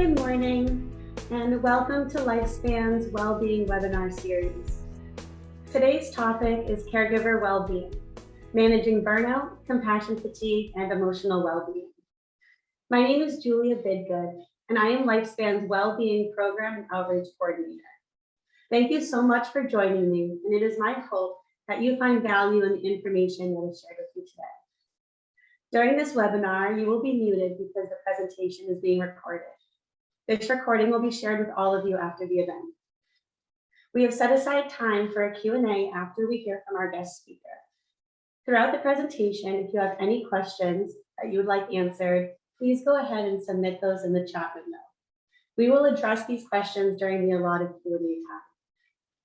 Good morning, and welcome to Lifespan's Wellbeing webinar series. Today's topic is caregiver well-being, managing burnout, compassion fatigue, and emotional well-being. My name is Julia Bidgood, and I am Lifespan's Wellbeing Program and Outreach Coordinator. Thank you so much for joining me, and it is my hope that you find value in the information that is shared with you today. During this webinar, you will be muted because the presentation is being recorded. This recording will be shared with all of you after the event. We have set aside time for a Q&A after we hear from our guest speaker. Throughout the presentation, if you have any questions that you would like answered, please go ahead and submit those in the chat window. We will address these questions during the allotted Q&A time.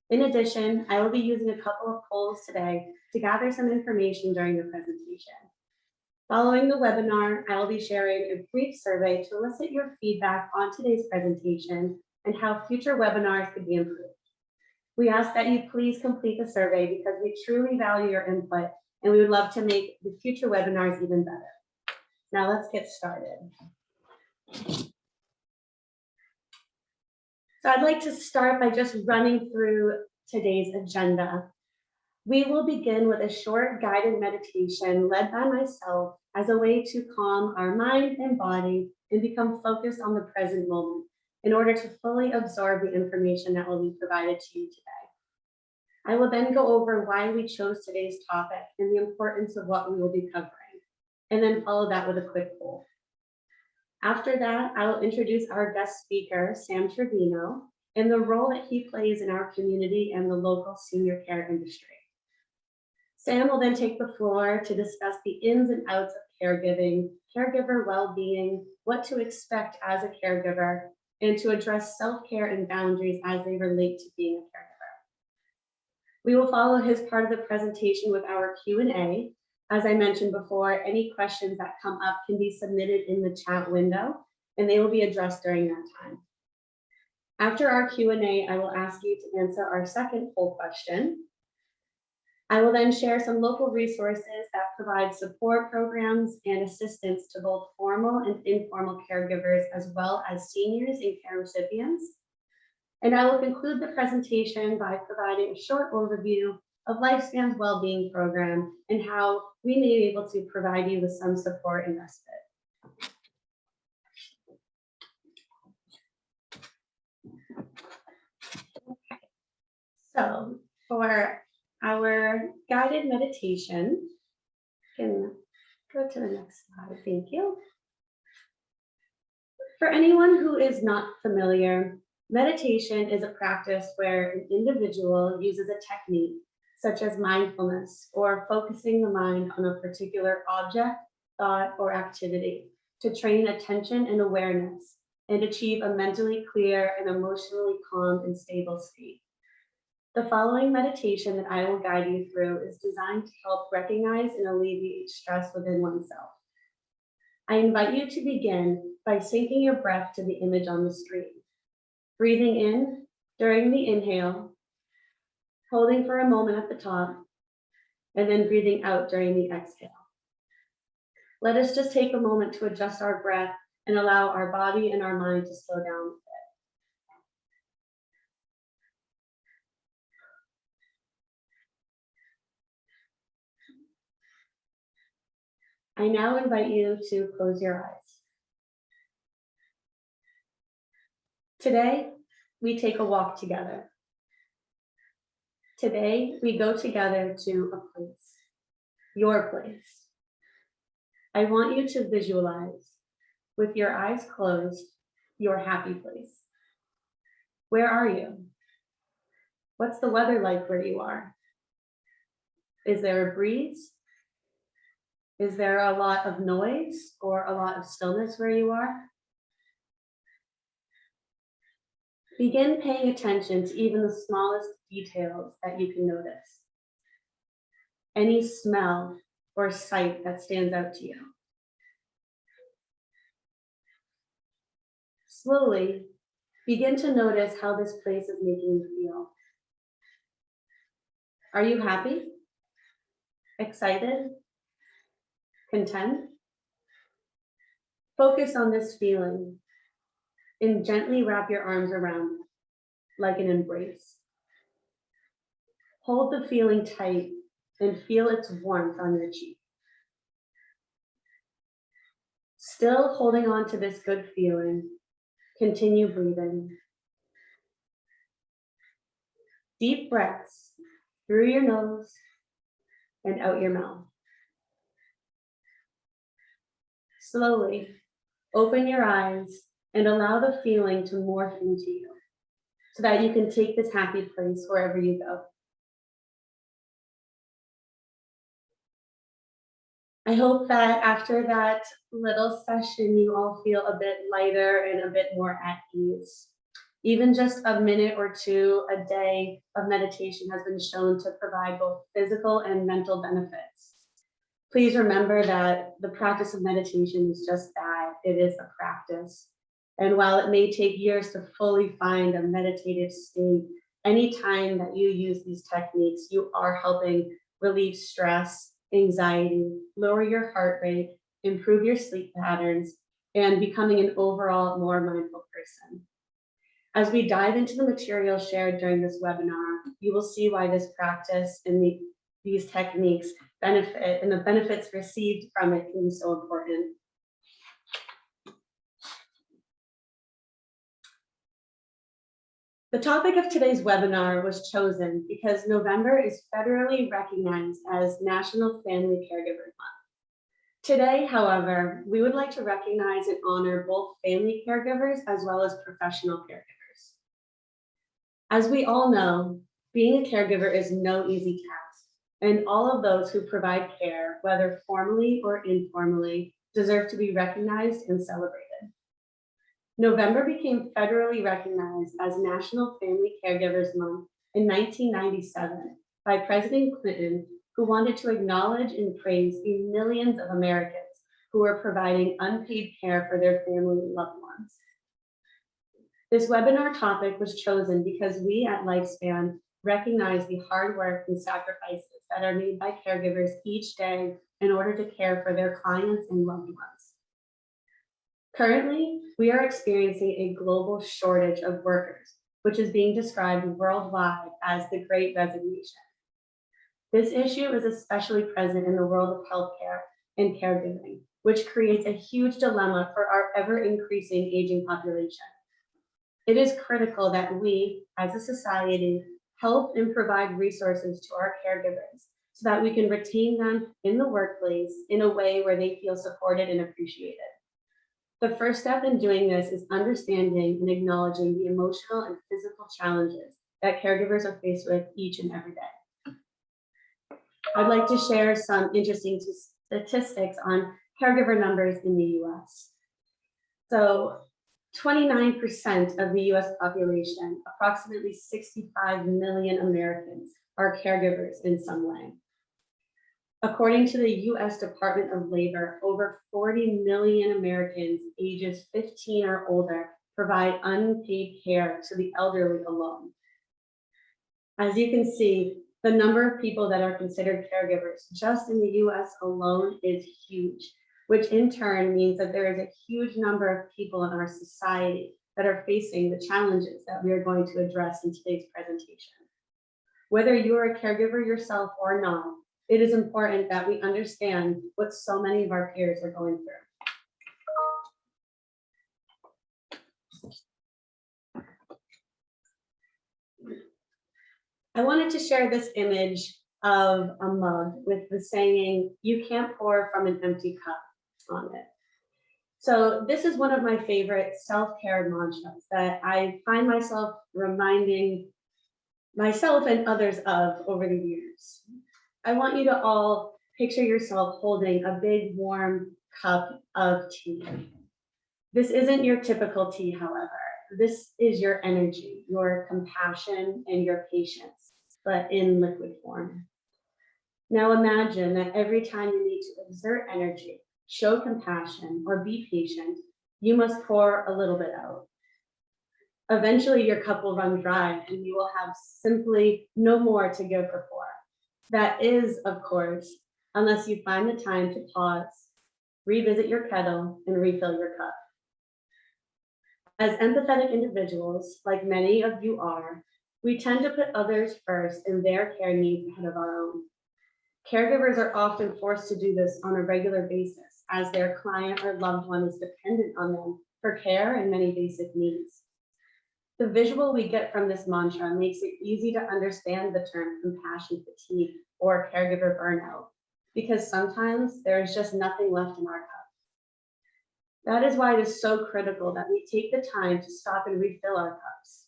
In addition, I will be using a couple of polls today to gather some information during the presentation. Following the webinar, I will be sharing a brief survey to elicit your feedback on today's presentation and how future webinars could be improved. We ask that you please complete the survey because we truly value your input and we would love to make the future webinars even better. Now let's get started. So I'd like to start by just running through today's agenda. We will begin with a short guided meditation led by myself as a way to calm our mind and body and become focused on the present moment in order to fully absorb the information that will be provided to you today. I will then go over why we chose today's topic and the importance of what we will be covering, and then follow that with a quick poll. After that, I will introduce our guest speaker, Sam Trevino, and the role that he plays in our community and the local senior care industry. Sam will then take the floor to discuss the ins and outs of caregiving, caregiver well-being, what to expect as a caregiver, and to address self-care and boundaries as they relate to being a caregiver. We will follow his part of the presentation with our Q&A. As I mentioned before, any questions that come up can be submitted in the chat window, and they will be addressed during that time. After our Q&A, I will ask you to answer our second poll question. I will then share some local resources that provide support programs and assistance to both formal and informal caregivers, as well as seniors and care recipients. And I will conclude the presentation by providing a short overview of Lifespan's Wellbeing Program and how we may be able to provide you with some support and respite. Okay. So for our guided meditation, you can go to the next slide, thank you. For anyone who is not familiar, meditation is a practice where an individual uses a technique such as mindfulness or focusing the mind on a particular object, thought, or activity to train attention and awareness and achieve a mentally clear and emotionally calm and stable state. The following meditation that I will guide you through is designed to help recognize and alleviate stress within oneself. I invite you to begin by syncing your breath to the image on the screen. Breathing in during the inhale, holding for a moment at the top, and then breathing out during the exhale. Let us just take a moment to adjust our breath and allow our body and our mind to slow down. I now invite you to close your eyes. Today, we take a walk together. Today, we go together to a place, your place. I want you to visualize, with your eyes closed, your happy place. Where are you? What's the weather like where you are? Is there a breeze? Is there a lot of noise or a lot of stillness where you are? Begin paying attention to even the smallest details that you can notice. Any smell or sight that stands out to you. Slowly, begin to notice how this place is making you feel. Are you happy? Excited? Content? Focus on this feeling. and gently wrap your arms around it like an embrace. Hold the feeling tight and feel its warmth on your cheek. Still holding on to this good feeling, continue breathing. Deep breaths through your nose and out your mouth. Slowly open your eyes and allow the feeling to morph into you so that you can take this happy place wherever you go. I hope that after that little session, you all feel a bit lighter and a bit more at ease. Even just a minute or two a day of meditation has been shown to provide both physical and mental benefits. Please remember that the practice of meditation is just that, it is a practice. And while it may take years to fully find a meditative state, anytime that you use these techniques, you are helping relieve stress, anxiety, lower your heart rate, improve your sleep patterns, and becoming an overall more mindful person. As we dive into the material shared during this webinar, you will see why this practice and these techniques benefit and the benefits received from it can be so important. The topic of today's webinar was chosen because November is federally recognized as National Family Caregivers Month. Today, however, we would like to recognize and honor both family caregivers as well as professional caregivers. As we all know, being a caregiver is no easy task, and all of those who provide care, whether formally or informally, deserve to be recognized and celebrated. November became federally recognized as National Family Caregivers Month in 1997 by President Clinton, who wanted to acknowledge and praise the millions of Americans who are providing unpaid care for their family and loved ones. This webinar topic was chosen because we at Lifespan recognize the hard work and sacrifices that are made by caregivers each day in order to care for their clients and loved ones. Currently, we are experiencing a global shortage of workers, which is being described worldwide as the Great Resignation. This issue is especially present in the world of healthcare and caregiving, which creates a huge dilemma for our ever-increasing aging population. It is critical that we, as a society, help and provide resources to our caregivers so that we can retain them in the workplace in a way where they feel supported and appreciated. The first step in doing this is understanding and acknowledging the emotional and physical challenges that caregivers are faced with each and every day. I'd like to share some interesting statistics on caregiver numbers in the US. So 29% of the US population, approximately 65 million Americans, are caregivers in some way. According to the US Department of Labor, over 40 million Americans ages 15 or older provide unpaid care to the elderly alone. As you can see, the number of people that are considered caregivers just in the US alone is huge, which in turn means that there is a huge number of people in our society that are facing the challenges that we are going to address in today's presentation. Whether you are a caregiver yourself or not, it is important that we understand what so many of our peers are going through. I wanted to share this image of a mug with the saying, "You can't pour from an empty cup" on it. So this is one of my favorite self-care mantras that I find myself reminding myself and others of over the years. I want you to all picture yourself holding a big warm cup of tea. This isn't your typical tea, however. This is your energy, your compassion, and your patience, but in liquid form. Now imagine that every time you need to exert energy, show compassion, or be patient, you must pour a little bit out. Eventually your cup will run dry and you will have simply no more to give or pour. That is, of course, unless you find the time to pause, revisit your kettle, and refill your cup. As empathetic individuals, like many of you are, we tend to put others first and their care needs ahead of our own. Caregivers are often forced to do this on a regular basis as their client or loved one is dependent on them for care and many basic needs. The visual we get from this mantra makes it easy to understand the term compassion fatigue or caregiver burnout, because sometimes there is just nothing left in our cup. That is why it is so critical that we take the time to stop and refill our cups.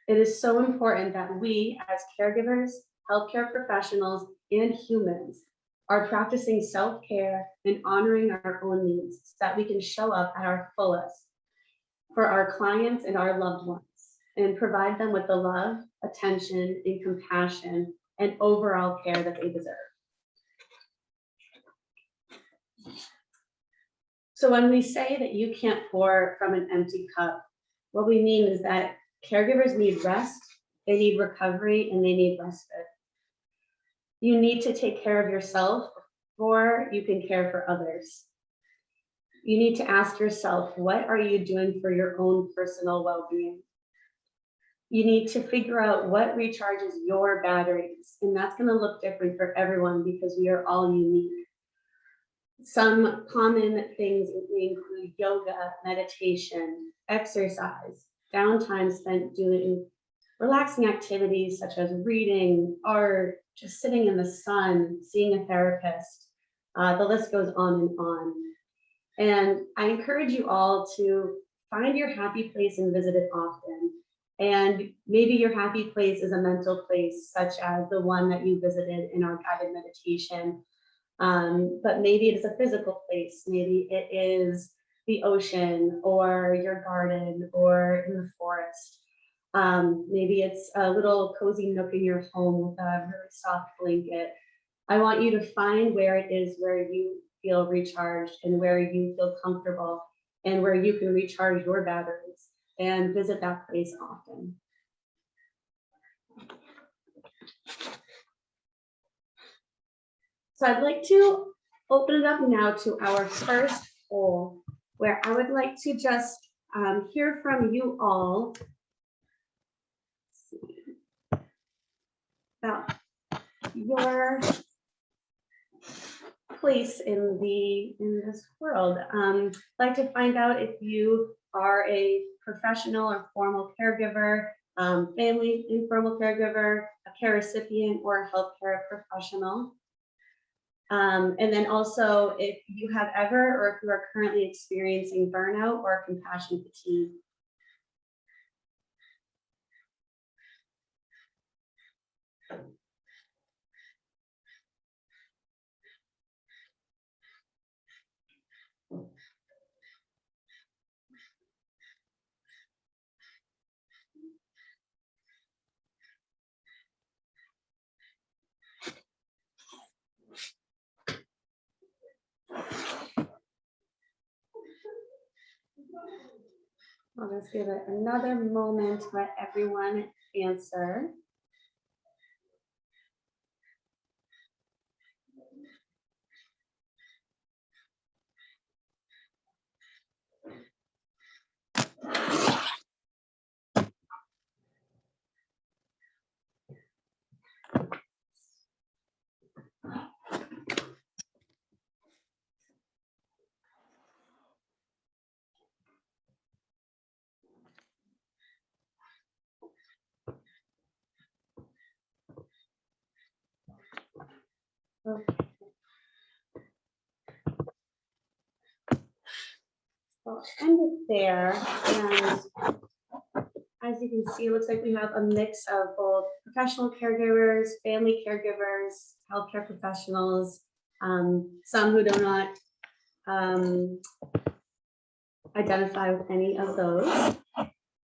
It is so important that we, as caregivers, healthcare professionals, and humans, are practicing self-care and honoring our own needs so that we can show up at our fullest for our clients and our loved ones and provide them with the love, attention, and compassion and overall care that they deserve. So when we say that you can't pour from an empty cup, what we mean is that caregivers need rest, they need recovery, and they need respite. You need to take care of yourself before you can care for others. You need to ask yourself, what are you doing for your own personal well-being? You need to figure out what recharges your batteries, and that's going to look different for everyone because we are all unique. Some common things include yoga, meditation, exercise, downtime spent doing relaxing activities such as reading, art, just sitting in the sun, seeing a therapist. The list goes on and on. And I encourage you all to find your happy place and visit it often. And maybe your happy place is a mental place, such as the one that you visited in our guided meditation. But maybe it is a physical place. Maybe it is the ocean or your garden or in the forest. Maybe it's a little cozy nook in your home with a really soft blanket. I want you to find where it is where you feel recharged and where you feel comfortable and where you can recharge your batteries, and visit that place often. So I'd like to open it up now to our first poll, where I would like to just hear from you all about your place in this world. I'd like to find out if you are a professional or formal caregiver, family informal caregiver, a care recipient, or a healthcare professional. And then also if you have ever or if you are currently experiencing burnout or compassion fatigue. I'll just give it another moment to let everyone answer. Okay. So I'll end it there. And as you can see, it looks like we have a mix of both professional caregivers, family caregivers, healthcare professionals, some who do not identify with any of those.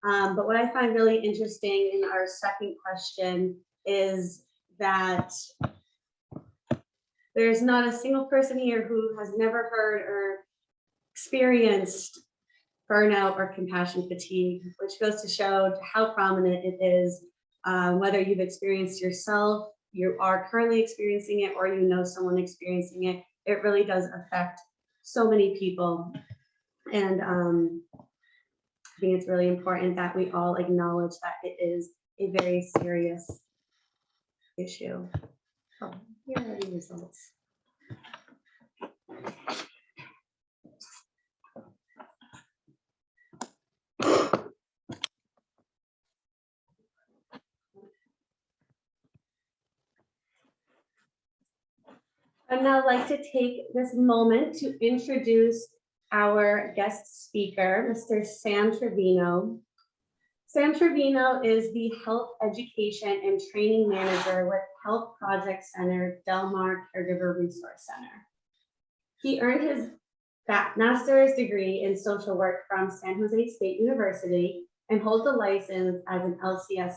But what I find really interesting in our second question is that there's not a single person here who has never heard or experienced burnout or compassion fatigue, which goes to show how prominent it is, whether you've experienced yourself, you are currently experiencing it, or you know someone experiencing it. It really does affect so many people. And I think it's really important that we all acknowledge that it is a very serious issue. Oh, here are the results. I'd now like to take this moment to introduce our guest speaker, Mr. Sam Trevino. Sam Trevino is the Health Education and Training Manager with Health Project Center, Del Mar Caregiver Resource Center. He earned his master's degree in social work from San Jose State University and holds a license as an LCSW.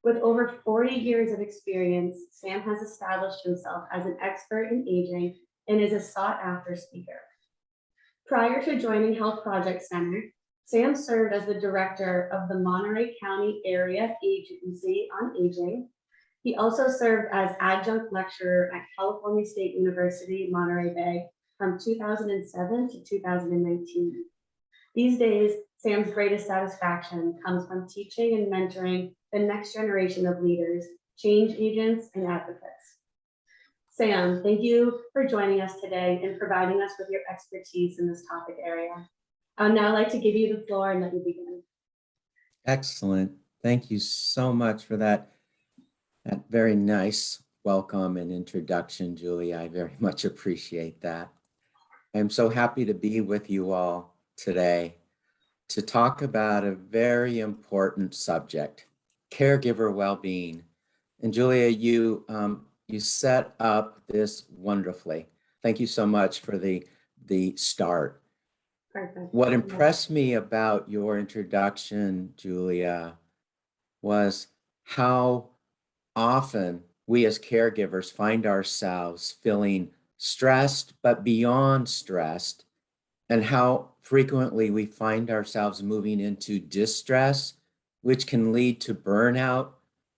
With over 40 years of experience, Sam has established himself as an expert in aging and is a sought-after speaker. Prior to joining Health Project Center, Sam served as the director of the Monterey County Area Agency on Aging. He also served as adjunct lecturer at California State University, Monterey Bay from 2007 to 2019. These days, Sam's greatest satisfaction comes from teaching and mentoring the next generation of leaders, change agents, and advocates. Sam, thank you for joining us today and providing us with your expertise in this topic area. I'd now like to give you the floor and let you begin. Excellent. Thank you so much for that very nice welcome and introduction, Julie. I very much appreciate that. I'm so happy to be with you all today to talk about a very important subject, caregiver well-being. And Julia, you set up this wonderfully. Thank you so much for the start. Perfect. What impressed me about your introduction, Julia, was how often we as caregivers find ourselves feeling stressed, but beyond stressed, and how frequently we find ourselves moving into distress, which can lead to burnout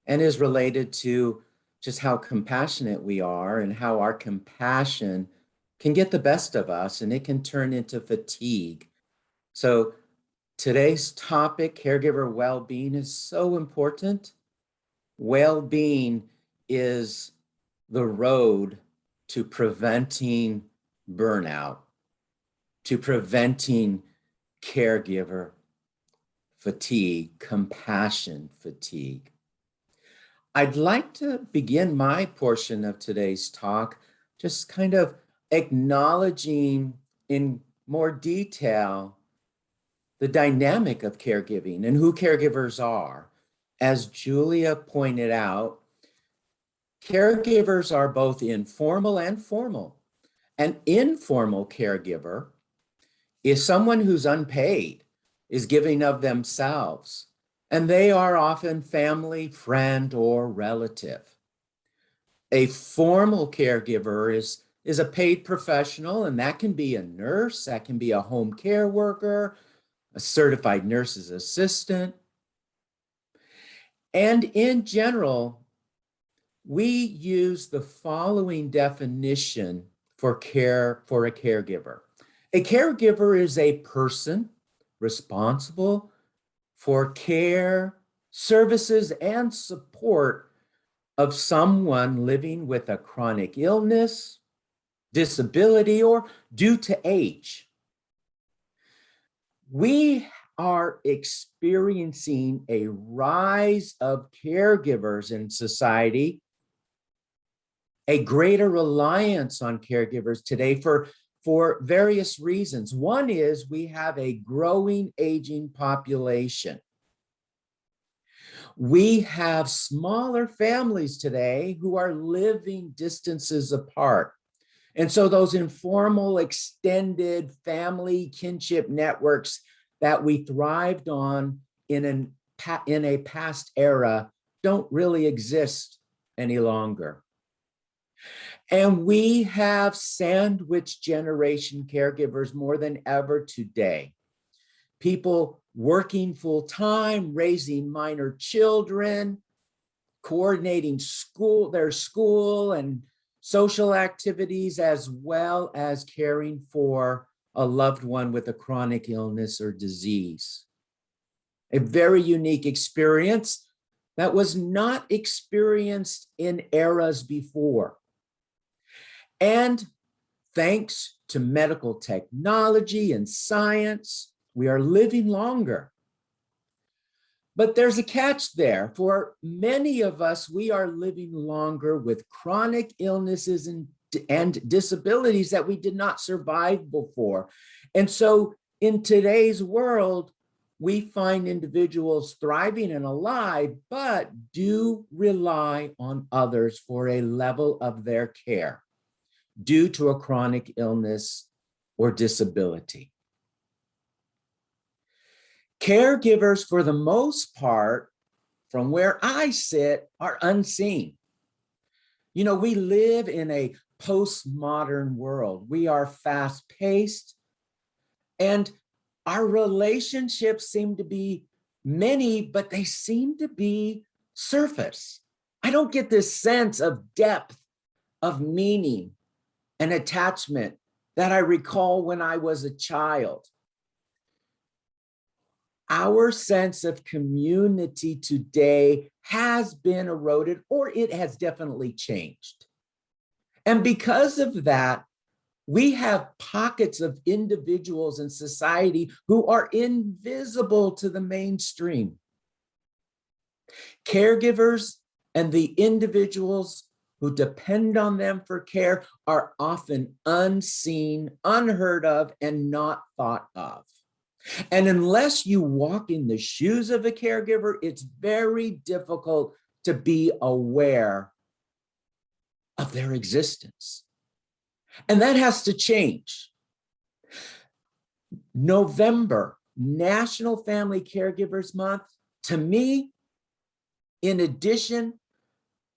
and is related to just how compassionate we are and how our compassion can get the best of us and it can turn into fatigue. So today's topic, caregiver well-being, is so important. Well-being is the road to preventing burnout, to preventing caregiver fatigue, compassion fatigue. I'd like to begin my portion of today's talk just kind of acknowledging in more detail the dynamic of caregiving and who caregivers are. As Julia pointed out, caregivers are both informal and formal. An informal caregiver is someone who's unpaid, is giving of themselves, and they are often family, friend, or relative. A formal caregiver is a paid professional, and that can be a nurse, that can be a home care worker, a certified nurse's assistant. And in general, we use the following definition for a caregiver. A caregiver is a person responsible for care, services, and support of someone living with a chronic illness, disability, or due to age. We are experiencing a rise of caregivers in society, a greater reliance on caregivers today for various reasons. One is we have a growing aging population. We have smaller families today who are living distances apart. And so those informal, extended family kinship networks that we thrived on in a past era don't really exist any longer. And we have sandwich generation caregivers more than ever today. People working full time, raising minor children, coordinating their school and social activities, as well as caring for a loved one with a chronic illness or disease. A very unique experience that was not experienced in eras before. And thanks to medical technology and science, we are living longer. But there's a catch there. For many of us, we are living longer with chronic illnesses and disabilities that we did not survive before. And so in today's world, we find individuals thriving and alive, but do rely on others for a level of their care due to a chronic illness or disability. Caregivers, for the most part, from where I sit, are unseen. You know, we live in a postmodern world. We are fast-paced, and our relationships seem to be many, but they seem to be surface. I don't get this sense of depth, of meaning, and attachment that I recall when I was a child. Our sense of community today has been eroded, or it has definitely changed. And because of that, we have pockets of individuals in society who are invisible to the mainstream. Caregivers and the individuals who depend on them for care are often unseen, unheard of, and not thought of. And unless you walk in the shoes of a caregiver, it's very difficult to be aware of their existence. And that has to change. November, National Family Caregivers Month, to me, in addition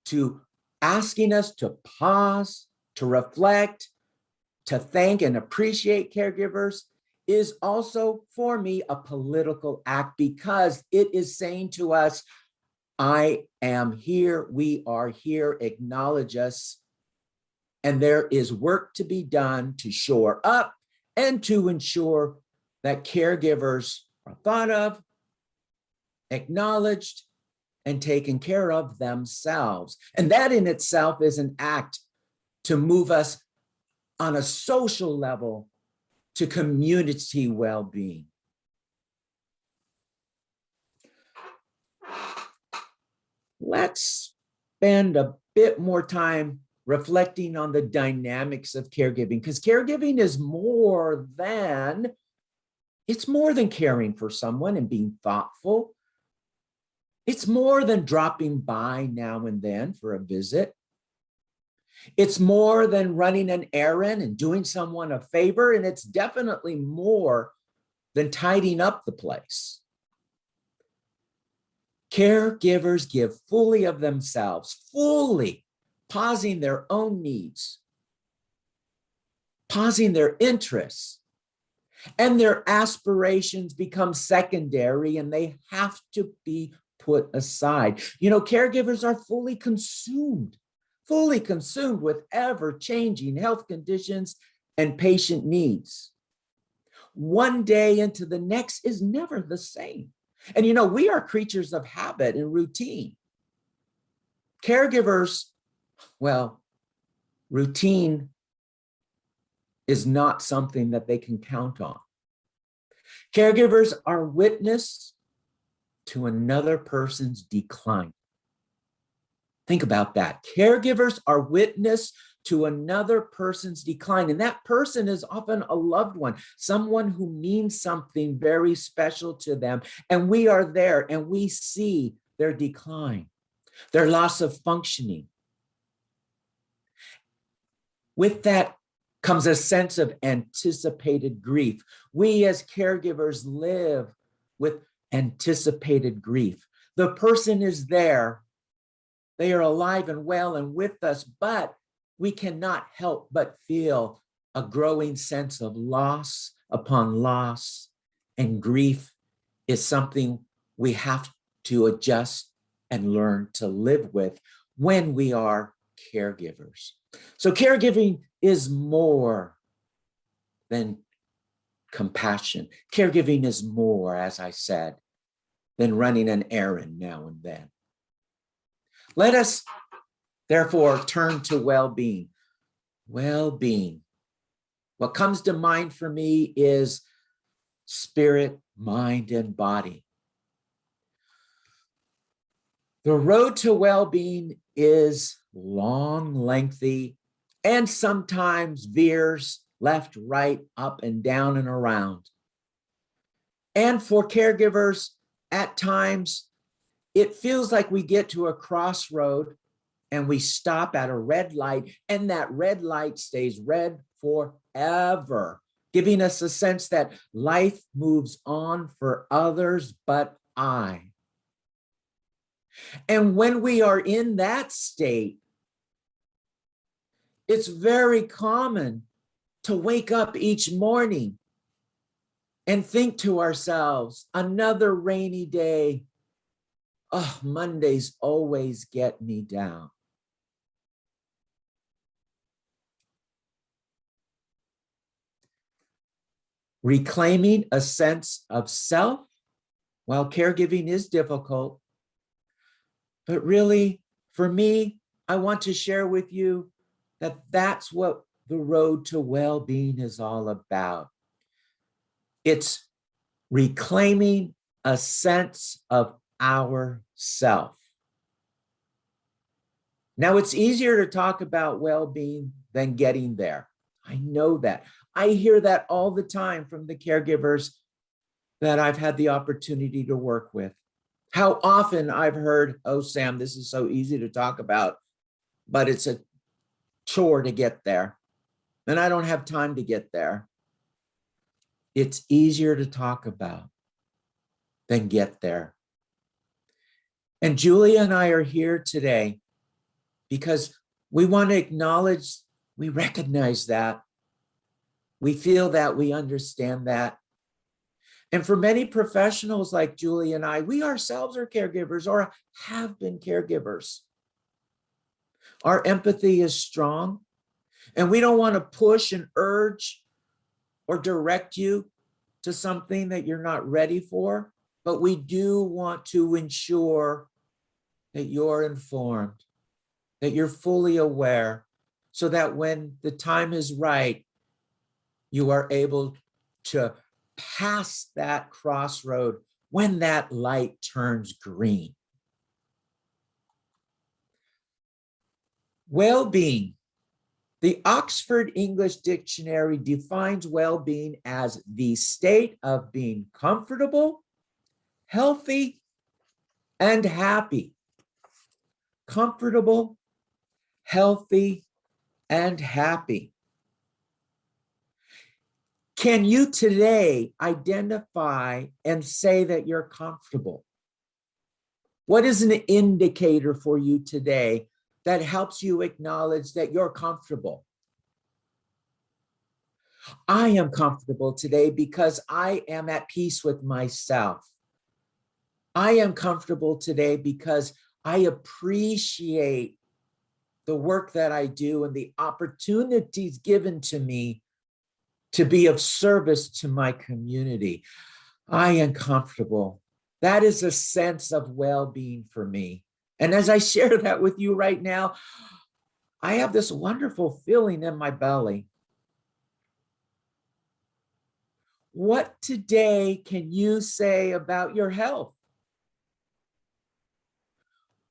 to asking us to pause, to reflect, to thank and appreciate caregivers, is also, for me, a political act, because it is saying to us, I am here, we are here, acknowledge us, and there is work to be done to shore up and to ensure that caregivers are thought of, acknowledged, and taken care of themselves. And that in itself is an act to move us on a social level to community well-being. Let's spend a bit more time reflecting on the dynamics of caregiving, because caregiving is more than, it's more than caring for someone and being thoughtful. It's more than dropping by now and then for a visit. It's more than running an errand and doing someone a favor, and it's definitely more than tidying up the place. Caregivers give fully of themselves, fully pausing their own needs, pausing their interests, and their aspirations become secondary and they have to be put aside. You know, caregivers are fully consumed with ever-changing health conditions and patient needs. One day into the next is never the same. And you know, we are creatures of habit and routine. Caregivers, well, routine is not something that they can count on. Caregivers are witness to another person's decline. Think about that. Caregivers are witness to another person's decline, and that person is often a loved one, someone who means something very special to them, and we are there and we see their decline, their loss of functioning. With that comes a sense of anticipated grief. We as caregivers live with anticipated grief. The person is there. They are alive and well and with us, but we cannot help but feel a growing sense of loss upon loss, and grief is something we have to adjust and learn to live with when we are caregivers. So caregiving is more than compassion. Caregiving is more, as I said, than running an errand now and then. Let us therefore turn to well-being. Well-being. What comes to mind for me is spirit, mind, and body. The road to well-being is long, lengthy, and sometimes veers left, right, up, and down and around. And for caregivers, at times, it feels like we get to a crossroad and we stop at a red light, and that red light stays red forever, giving us a sense that life moves on for others but I. And when we are in that state, it's very common to wake up each morning and think to ourselves, another rainy day. Oh, Mondays always get me down. Reclaiming a sense of self, while caregiving is difficult, but really, for me, I want to share with you that that's what the road to well-being is all about. It's reclaiming a sense of ourself. Now, it's easier to talk about well-being than getting there. I know that. I hear that all the time from the caregivers that I've had the opportunity to work with. How often I've heard, oh, Sam, this is so easy to talk about, but it's a chore to get there. And I don't have time to get there. It's easier to talk about than get there. And Julia and I are here today because we want to acknowledge, we recognize that. We feel that, we understand that. And for many professionals like Julie and I, we ourselves are caregivers or have been caregivers. Our empathy is strong, and we don't want to push and urge or direct you to something that you're not ready for, but we do want to ensure that you're informed, that you're fully aware, so that when the time is right, you are able to pass that crossroad when that light turns green. Well-being. The Oxford English Dictionary defines well-being as the state of being comfortable, healthy, and happy. Comfortable, healthy, and happy. Can you today identify and say that you're comfortable? What is an indicator for you today that helps you acknowledge that you're comfortable? I am comfortable today because I am at peace with myself. I am comfortable today because I appreciate the work that I do and the opportunities given to me to be of service to my community. I am comfortable. That is a sense of well-being for me. And as I share that with you right now, I have this wonderful feeling in my belly. What today can you say about your health?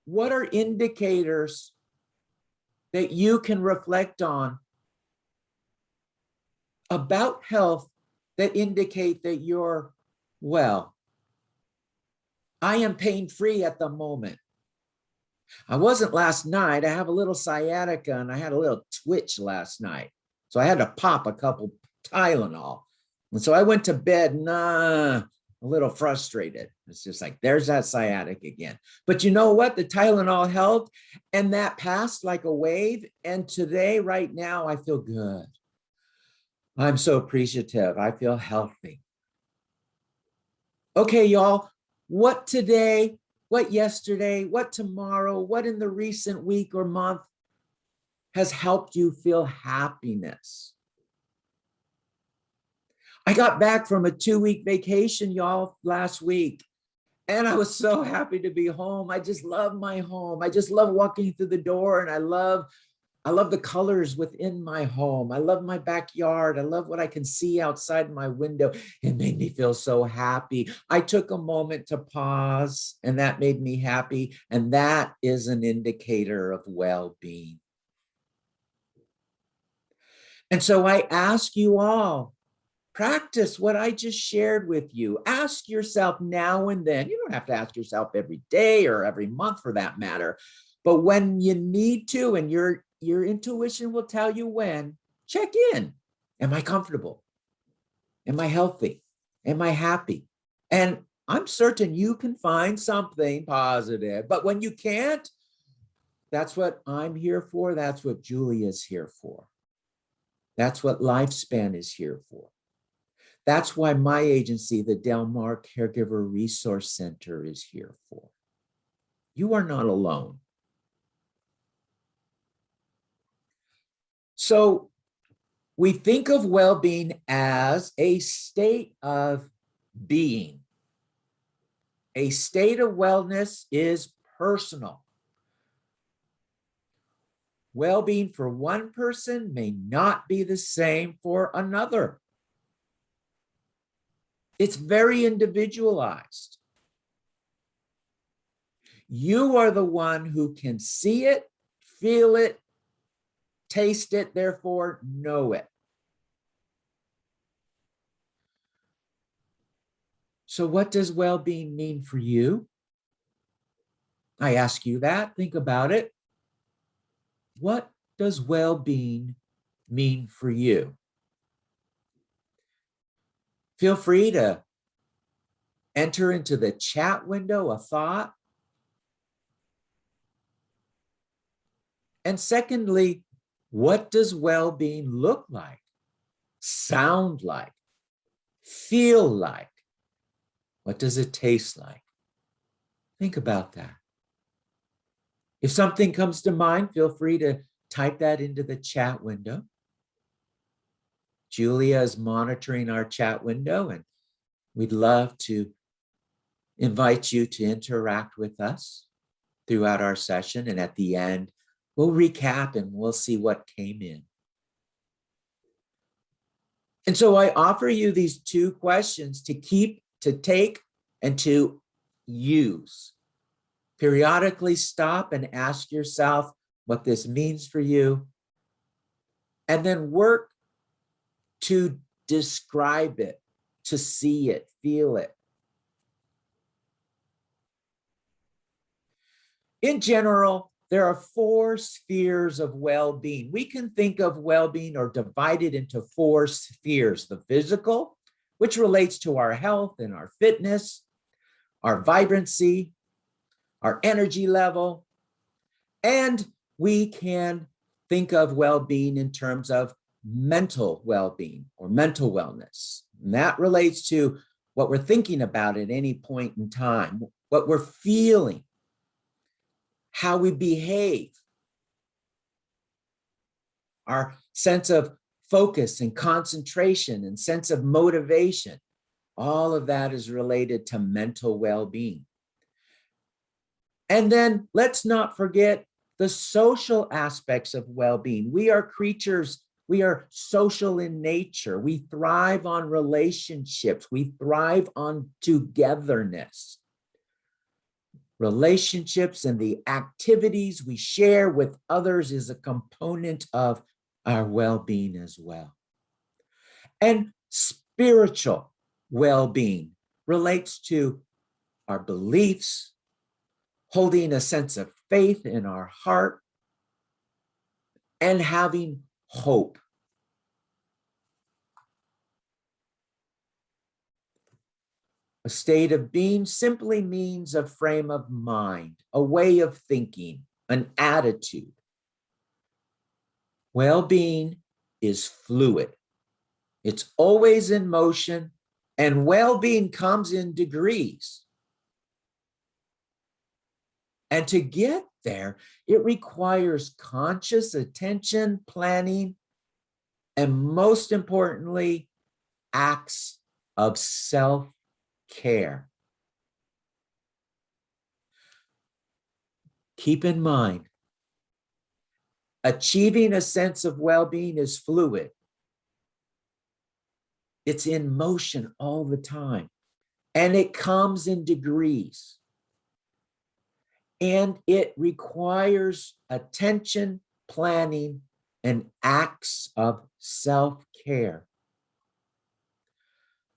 What are indicators that you can reflect on about health that indicate that you're well? I am pain-free at the moment. I wasn't last night. I have a little sciatica and I had a little twitch last night. So I had to pop a couple Tylenol. And so I went to bed, a little frustrated. It's just like, there's that sciatic again. But you know what? The Tylenol helped and that passed like a wave. And today, right now, I feel good. I'm so appreciative. I feel healthy. Okay, y'all, what today, what yesterday, what tomorrow, what in the recent week or month has helped you feel happiness? I got back from a 2-week vacation, y'all, last week. And I was so happy to be home. I just love my home. I just love walking through the door, and I love the colors within my home. I love my backyard. I love what I can see outside my window. It made me feel so happy. I took a moment to pause, and that made me happy. And that is an indicator of well-being. And so I ask you all, practice what I just shared with you. Ask yourself now and then. You don't have to ask yourself every day or every month for that matter. But when you need to, and your intuition will tell you when, check in. Am I comfortable? Am I healthy? Am I happy? And I'm certain you can find something positive. But when you can't, that's what I'm here for. That's what Julia's here for. That's what Lifespan is here for. That's why my agency, the Del Mar Caregiver Resource Center, is here for. You are not alone. So we think of well-being as a state of being. A state of wellness is personal. Well-being for one person may not be the same for another. It's very individualized. You are the one who can see it, feel it, taste it, therefore know it. So what does well-being mean for you? I ask you that. Think about it. What does well-being mean for you? Feel free to enter into the chat window a thought. And secondly, what does well-being look like, sound like, feel like? What does it taste like? Think about that. If something comes to mind, feel free to type that into the chat window. Julia is monitoring our chat window, and we'd love to invite you to interact with us throughout our session. And at the end, we'll recap and we'll see what came in. And so I offer you these 2 questions to keep, to take, and to use. Periodically stop and ask yourself what this means for you, and then work to describe it, to see it, feel it. In general, there are 4 spheres of well-being. We can think of well-being or divide it into 4 spheres: the physical, which relates to our health and our fitness, our vibrancy, our energy level, and we can think of well-being in terms of mental well-being or mental wellness. And that relates to what we're thinking about at any point in time, what we're feeling, how we behave, our sense of focus and concentration and sense of motivation. All of that is related to mental well-being. And then let's not forget the social aspects of well-being. We are creatures, we are social in nature. We thrive on relationships. We thrive on togetherness. Relationships and the activities we share with others is a component of our well-being as well. And spiritual well-being relates to our beliefs, holding a sense of faith in our heart, and having hope. A state of being simply means a frame of mind, a way of thinking, an attitude. Well-being is fluid. It's always in motion, and well-being comes in degrees. And to get there, it requires conscious attention, planning, and most importantly, acts of self-care. Keep in mind, achieving a sense of well-being is fluid. It's in motion all the time, and it comes in degrees. And it requires attention, planning, and acts of self-care.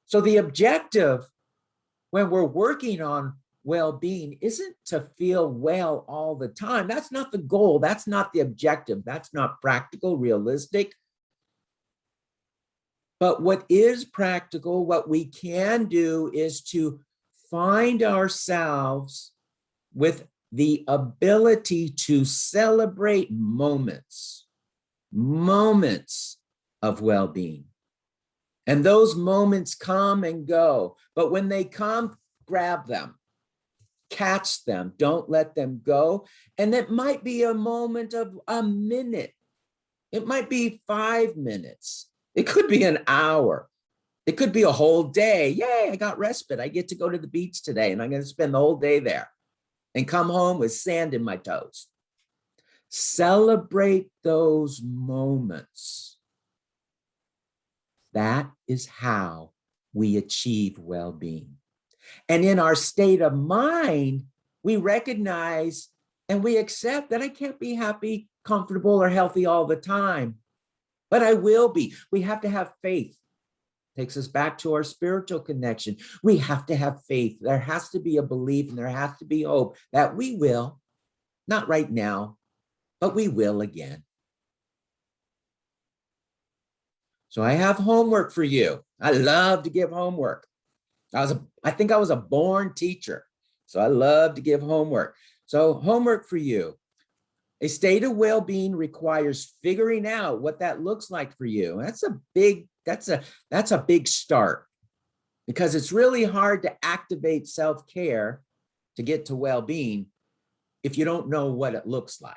So the objective when we're working on well-being isn't to feel well all the time. That's not the goal. That's not the objective. That's not practical, realistic. But what is practical, what we can do is to find ourselves with the ability to celebrate moments of well-being. And those moments come and go, but when they come, grab them, catch them, don't let them go. And it might be a moment of a minute. It might be 5 minutes. It could be an hour. It could be a whole day. Yay, I got respite. I get to go to the beach today and I'm going to spend the whole day there and come home with sand in my toes. Celebrate those moments. That is how we achieve well-being. And in our state of mind, we recognize and we accept that I can't be happy, comfortable, or healthy all the time, but I will be. We have to have faith. Takes us back to our spiritual connection. We have to have faith. There has to be a belief and there has to be hope that we will, not right now, but we will again. So I have homework for you. I love to give homework. I think I was a born teacher, so I love to give homework. So homework for you. A state of well-being requires figuring out what that looks like for you. That's a big start because it's really hard to activate self-care to get to well-being if you don't know what it looks like.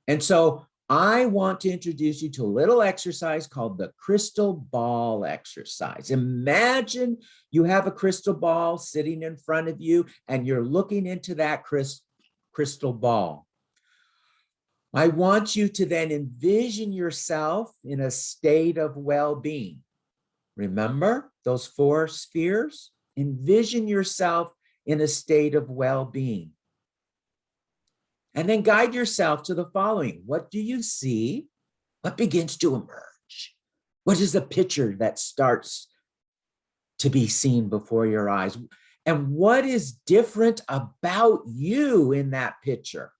And so I want to introduce you to a little exercise called the crystal ball exercise. Imagine you have a crystal ball sitting in front of you and you're looking into that crystal ball. I want you to then envision yourself in a state of well-being. Remember those 4 spheres? Envision yourself in a state of well-being. And then guide yourself to the following. What do you see? What begins to emerge? What is the picture that starts to be seen before your eyes? And what is different about you in that picture?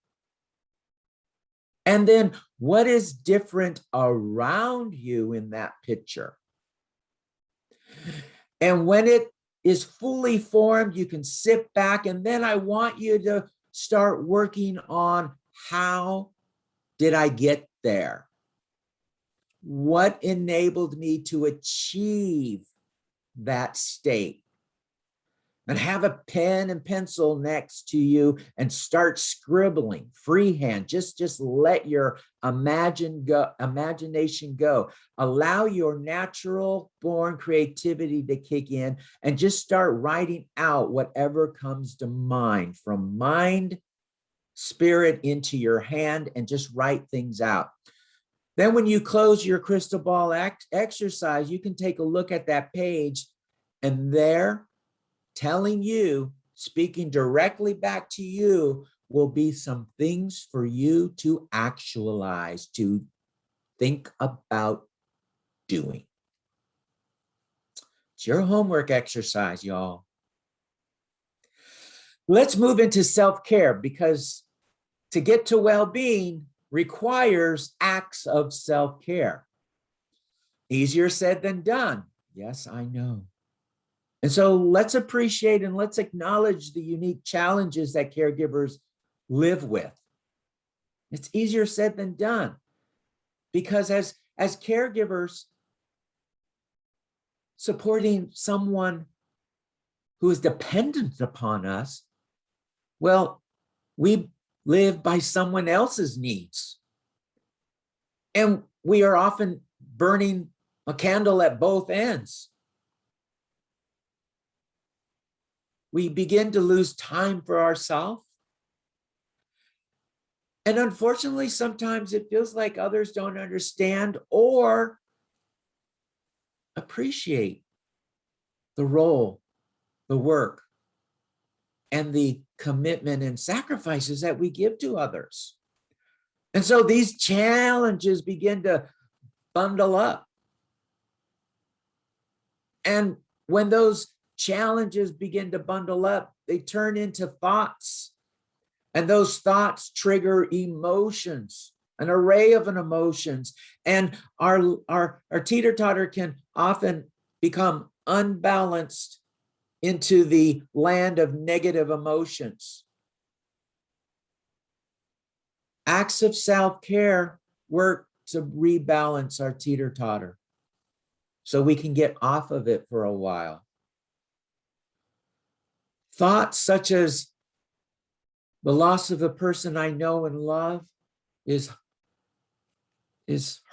And then what is different around you in that picture? And when it is fully formed, you can sit back and then I want you to start working on how did I get there? What enabled me to achieve that state? And have a pen and pencil next to you and start scribbling freehand. Just let your imagination go. Allow your natural born creativity to kick in and just start writing out whatever comes to mind, from mind, spirit into your hand, and just write things out. Then when you close your crystal ball exercise, you can take a look at that page and there, telling you, speaking directly back to you, will be some things for you to actualize, to think about doing. It's your homework exercise, y'all. Let's move into self-care because to get to well-being requires acts of self-care. Easier said than done. Yes, I know. And so let's appreciate and let's acknowledge the unique challenges that caregivers live with. It's easier said than done because as caregivers, supporting someone who is dependent upon us, well, we live by someone else's needs. And we are often burning a candle at both ends. We begin to lose time for ourselves. And unfortunately, sometimes it feels like others don't understand or appreciate the role, the work, and the commitment and sacrifices that we give to others. And so these challenges begin to bundle up. And when those challenges begin to bundle up, they turn into thoughts. And those thoughts trigger emotions, an array of emotions. And our teeter-totter can often become unbalanced into the land of negative emotions. Acts of self-care work to rebalance our teeter-totter so we can get off of it for a while. Thoughts such as the loss of a person I know and love is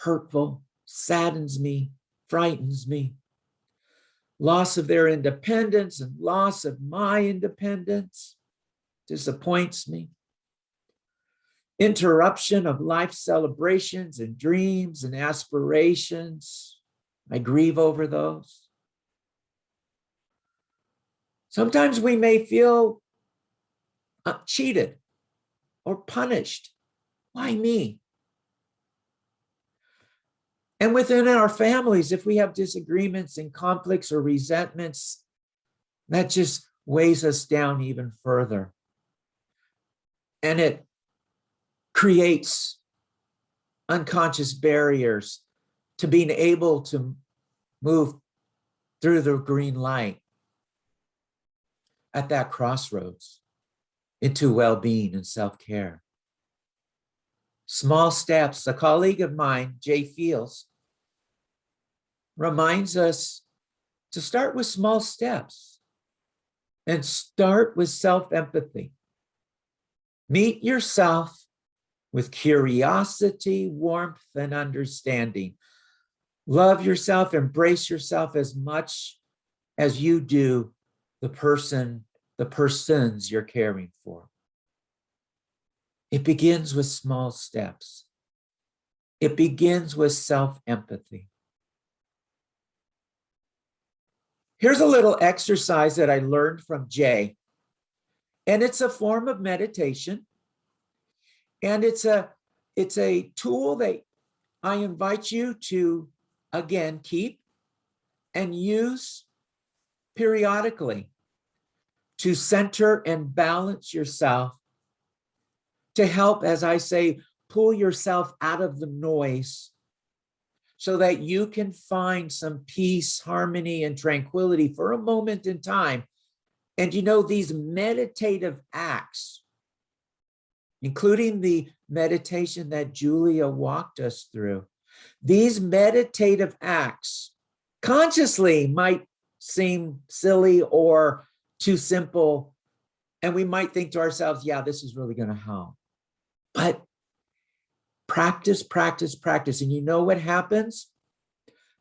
hurtful, saddens me, frightens me. Loss of their independence and loss of my independence disappoints me. Interruption of life celebrations and dreams and aspirations. I grieve over those. Sometimes we may feel cheated or punished. Why me? And within our families, if we have disagreements and conflicts or resentments, that just weighs us down even further. And it creates unconscious barriers to being able to move through the green light at that crossroads into well-being and self-care. Small steps. A colleague of mine, Jay Fields, reminds us to start with small steps and start with self-empathy. Meet yourself with curiosity, warmth, and understanding. Love yourself, embrace yourself as much as you do the persons you're caring for. It begins with small steps. It begins with self-empathy. Here's a little exercise that I learned from Jay, and it's a form of meditation. And it's a tool that I invite you to, again, keep and use periodically to center and balance yourself, to help, as I say, pull yourself out of the noise so that you can find some peace, harmony, and tranquility for a moment in time. And you know, these meditative acts, including the meditation that Julia walked us through, these meditative acts consciously might seem silly or too simple. And we might think to ourselves, yeah, this is really going to help. But practice, practice, practice. And you know what happens?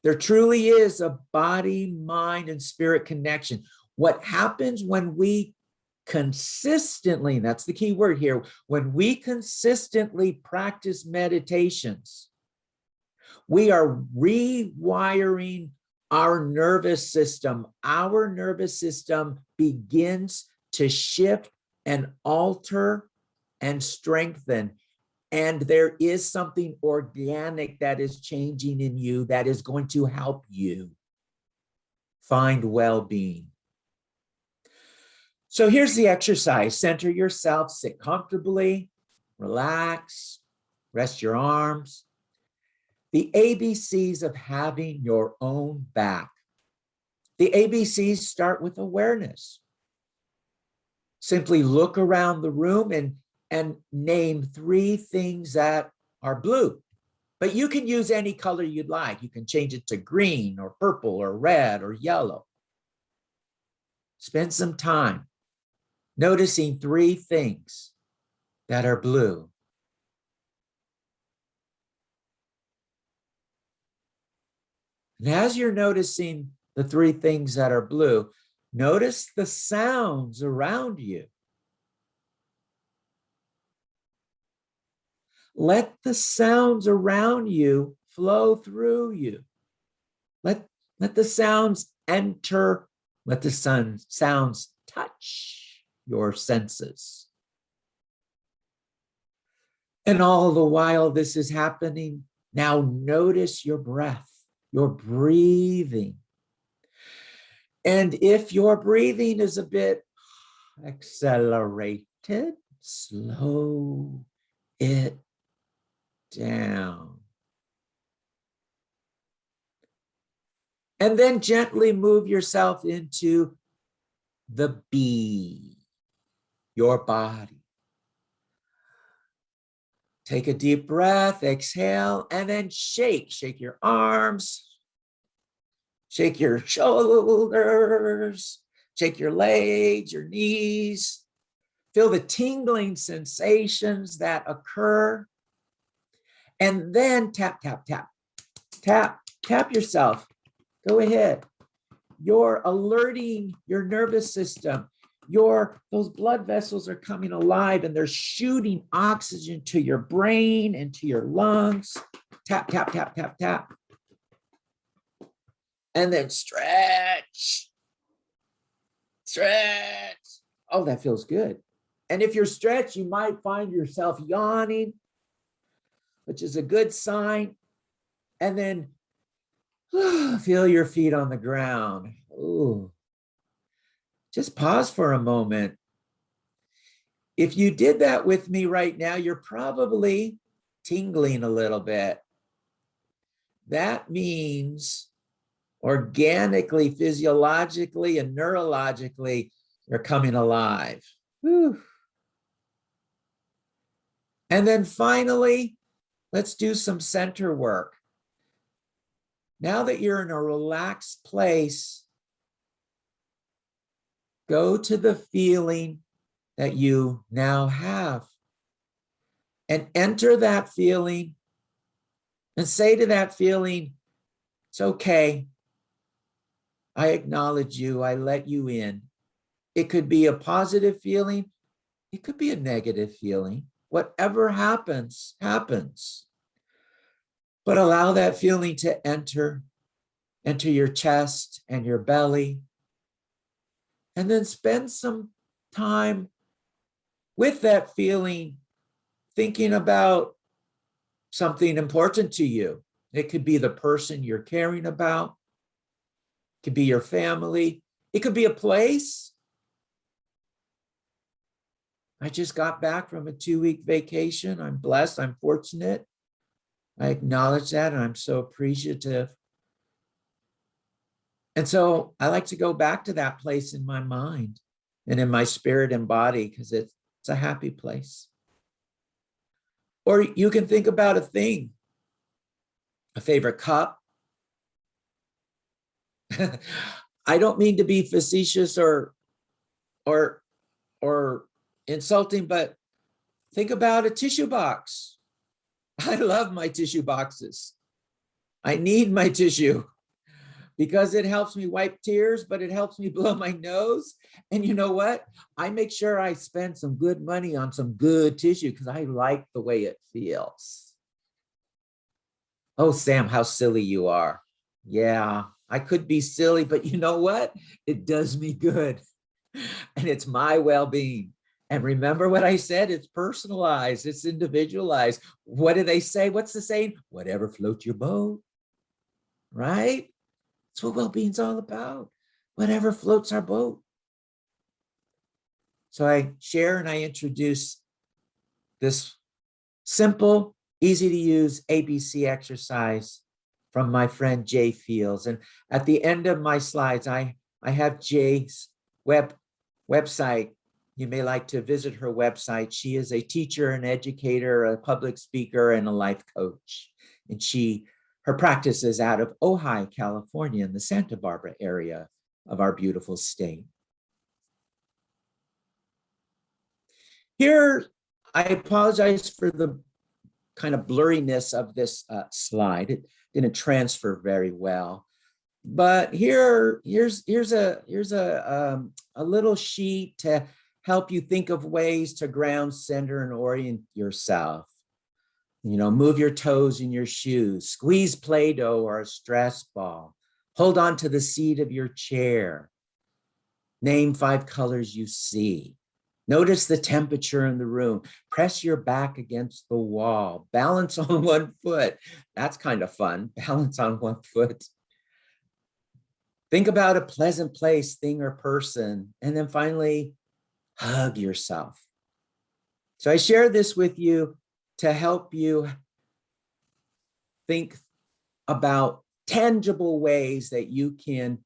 There truly is a body, mind, and spirit connection. What happens when we consistently, that's the key word here, when we consistently practice meditations, we are rewiring our nervous system. Our nervous system begins to shift and alter and strengthen. And there is something organic that is changing in you that is going to help you find well-being. So here's the exercise. Center yourself, sit comfortably, relax, rest your arms. The ABCs of having your own back. The ABCs start with awareness. Simply look around the room and name 3 things that are blue. But you can use any color you'd like. You can change it to green or purple or red or yellow. Spend some time noticing 3 things that are blue. And as you're noticing the three things that are blue, notice the sounds around you. Let the sounds around you flow through you. Let the sounds enter. Let the sounds touch your senses. And all the while this is happening, now notice your breath, your breathing. And if your breathing is a bit accelerated, slow it down. And then gently move yourself into the B, your body. Take a deep breath, exhale, and then shake. Shake your arms, shake your shoulders, shake your legs, your knees. Feel the tingling sensations that occur. And then tap, tap, tap, tap, tap yourself. Go ahead. You're alerting your nervous system. Those blood vessels are coming alive and they're shooting oxygen to your brain and to your lungs. Tap, tap, tap, tap, tap. And then stretch. Stretch. Oh, that feels good. And if you're stretched, you might find yourself yawning, which is a good sign. And then feel your feet on the ground. Ooh. Just pause for a moment. If you did that with me right now, you're probably tingling a little bit. That means organically, physiologically, and neurologically, you're coming alive. Whew. And then finally, let's do some center work. Now that you're in a relaxed place, go to the feeling that you now have and enter that feeling and say to that feeling, it's okay. I acknowledge you. I let you in. It could be a positive feeling. It could be a negative feeling. Whatever happens, happens. But allow that feeling to enter your chest and your belly. And then spend some time with that feeling, thinking about something important to you. It could be the person you're caring about. It could be your family. It could be a place. I just got back from a 2-week vacation. I'm blessed. I'm fortunate. I acknowledge that, and I'm so appreciative. And so I like to go back to that place in my mind and in my spirit and body because it's a happy place. Or you can think about a thing, a favorite cup. I don't mean to be facetious or insulting, but think about a tissue box. I love my tissue boxes. I need my tissue because it helps me wipe tears, but it helps me blow my nose. And you know what? I make sure I spend some good money on some good tissue because I like the way it feels. Oh, Sam, how silly you are. Yeah, I could be silly, but you know what? It does me good. And it's my well-being. And remember what I said, it's personalized, it's individualized. What do they say? What's the saying? Whatever floats your boat, right? That's what well-being's all about. Whatever floats our boat. So I share and I introduce this simple, easy to use ABC exercise from my friend Jay Fields. And at the end of my slides, I have Jay's website. You may like to visit her website. She is a teacher, an educator, a public speaker, and a life coach. And her practice is out of Ojai, California, in the Santa Barbara area of our beautiful state. Here, I apologize for the kind of blurriness of this slide. It didn't transfer very well. But here's a little sheet to help you think of ways to ground, center, and orient yourself. Move your toes in your shoes, squeeze Play-Doh or a stress ball, hold on to the seat of your chair, name 5 colors you see. Notice the temperature in the room. Press your back against the wall. Balance on one foot. That's kind of fun. Balance on one foot. Think about a pleasant place, thing, or person. And then finally, hug yourself. So I share this with you to help you think about tangible ways that you can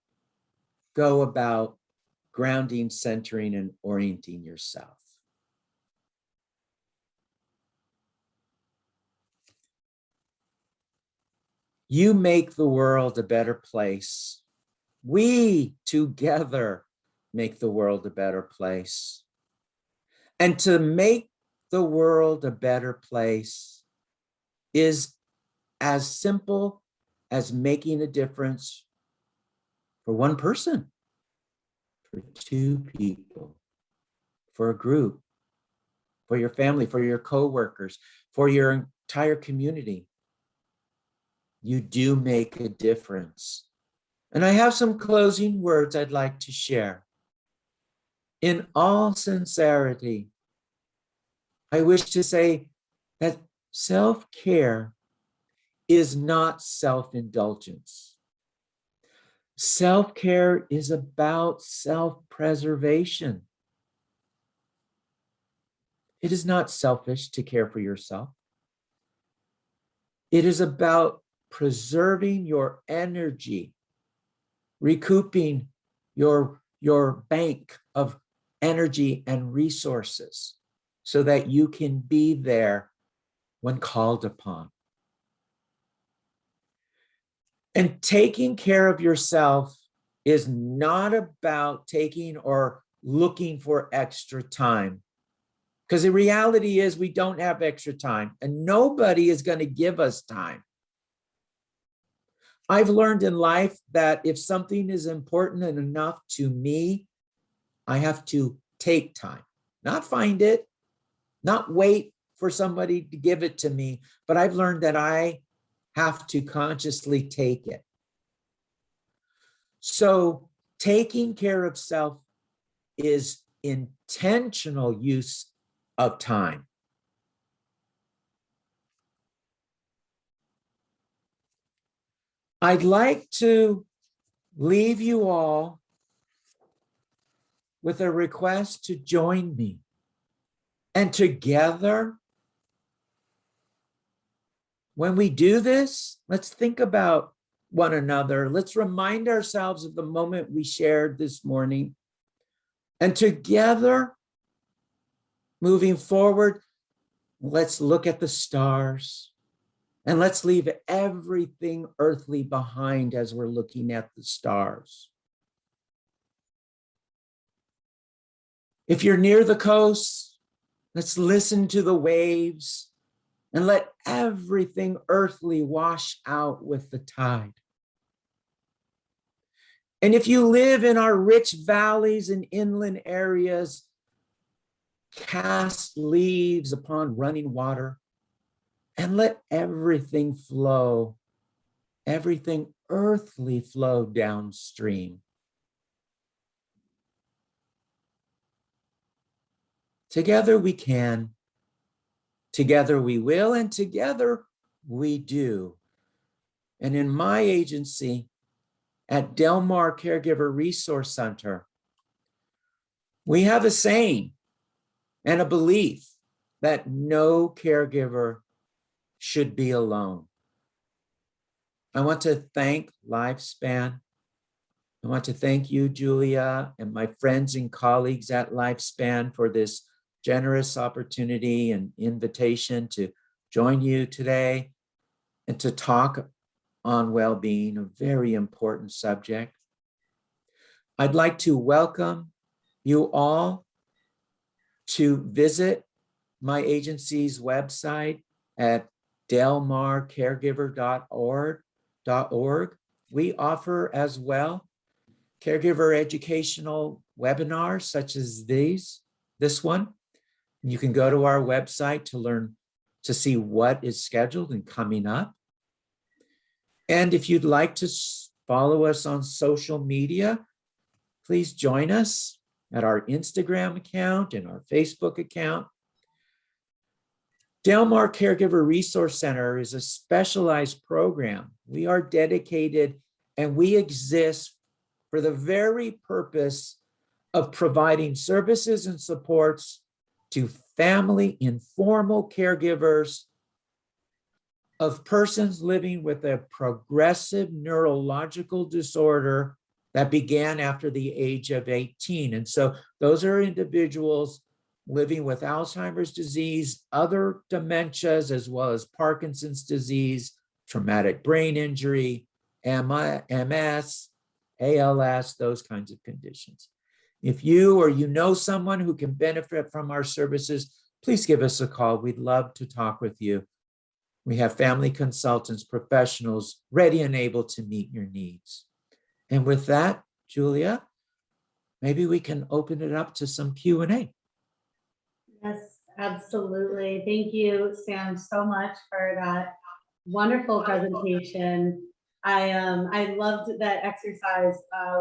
go about grounding, centering, and orienting yourself. You make the world a better place. We together make the world a better place. And to make the world a better place is as simple as making a difference for one person, for 2 people, for a group, for your family, for your coworkers, for your entire community. You do make a difference. And I have some closing words I'd like to share. In all sincerity, I wish to say that self-care is not self-indulgence. Self-care is about self-preservation. It is not selfish to care for yourself. It is about preserving your energy, recouping your bank of energy and resources so that you can be there when called upon. And taking care of yourself is not about taking or looking for extra time. Because the reality is we don't have extra time and nobody is going to give us time. I've learned in life that if something is important enough to me, I have to take time, not find it, not wait for somebody to give it to me, but I've learned that I have to consciously take it. So taking care of self is intentional use of time. I'd like to leave you all with a request to join me. And together, when we do this, let's think about one another. Let's remind ourselves of the moment we shared this morning. And together, moving forward, let's look at the stars and let's leave everything earthly behind as we're looking at the stars. If you're near the coast, let's listen to the waves and let everything earthly wash out with the tide. And if you live in our rich valleys and inland areas, cast leaves upon running water and let everything flow, everything earthly flow downstream. Together we can, together we will, and together we do. And in my agency at Del Mar Caregiver Resource Center, we have a saying and a belief that no caregiver should be alone. I want to thank Lifespan. I want to thank you, Julia, and my friends and colleagues at Lifespan for this generous opportunity and invitation to join you today and to talk on well-being, a very important subject. I'd like to welcome you all to visit my agency's website at delmarcaregiver.org. we offer as well caregiver educational webinars such as this one. You can go to our website to learn, to see what is scheduled and coming up. And if you'd like to follow us on social media, please join us at our Instagram account and our Facebook account. Del Mar Caregiver Resource Center is a specialized program. We are dedicated and we exist for the very purpose of providing services and supports to family informal caregivers of persons living with a progressive neurological disorder that began after the age of 18. And so those are individuals living with Alzheimer's disease, other dementias, as well as Parkinson's disease, traumatic brain injury, MS, ALS, those kinds of conditions. If you or you know someone who can benefit from our services, please give us a call. We'd love to talk with you. We have family consultants, professionals ready and able to meet your needs. And with that, Julia, maybe we can open it up to some Q&A. Yes, absolutely. Thank you, Sam, so much for that wonderful presentation. I loved that exercise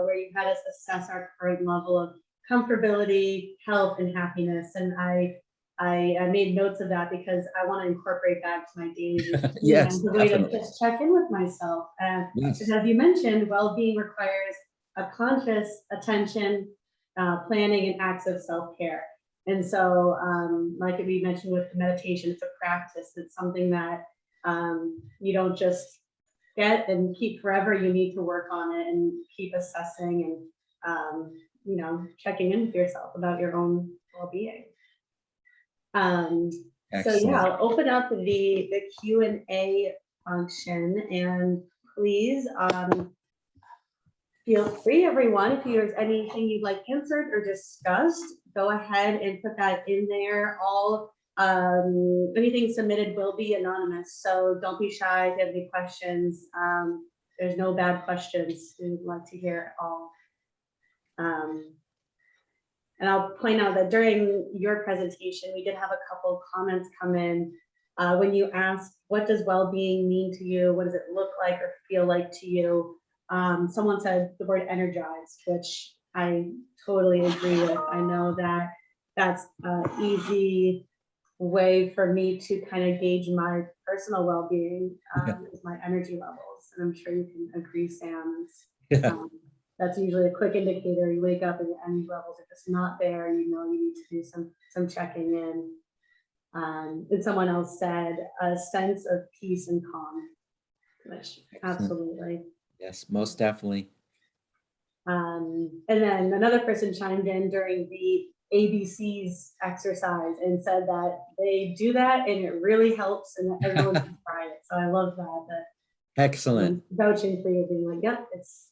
where you had us assess our current level of comfortability, health, and happiness. And I made notes of that because I want to incorporate that to my daily routine. Yes, as a way to definitely. just check in with myself. And Yes. as you mentioned, well-being requires a conscious attention, planning, and acts of self-care. And so, like we mentioned with meditation, it's a practice. It's something that you don't just get and keep forever. You need to work on it and keep assessing and you know, checking in with yourself about your own well-being. So yeah, I'll open up the Q&A function, and please feel free, everyone, if there's anything you'd like answered or discussed, go ahead and put that in there. All anything submitted will be anonymous, so don't be shy if you have any questions. There's no bad questions. We'd like to hear it all. And I'll point out that during your presentation, we did have a couple comments come in when you asked, what does well-being mean to you? What does it look like or feel like to you? Someone said the word energized, which I totally agree with. I know that that's an easy way for me to kind of gauge my personal well-being is my energy levels. And I'm sure you can agree, Sam. That's usually a quick indicator. You wake up and your energy levels, if it's not there, you know you need to do some checking in. And someone else said a sense of peace and calm, which absolutely. Yes, most definitely. And then another person chimed in during the ABCs exercise and said that they do that and it really helps and that everyone can try it. So I love that. Excellent. Vouching for you, being like, yep, it's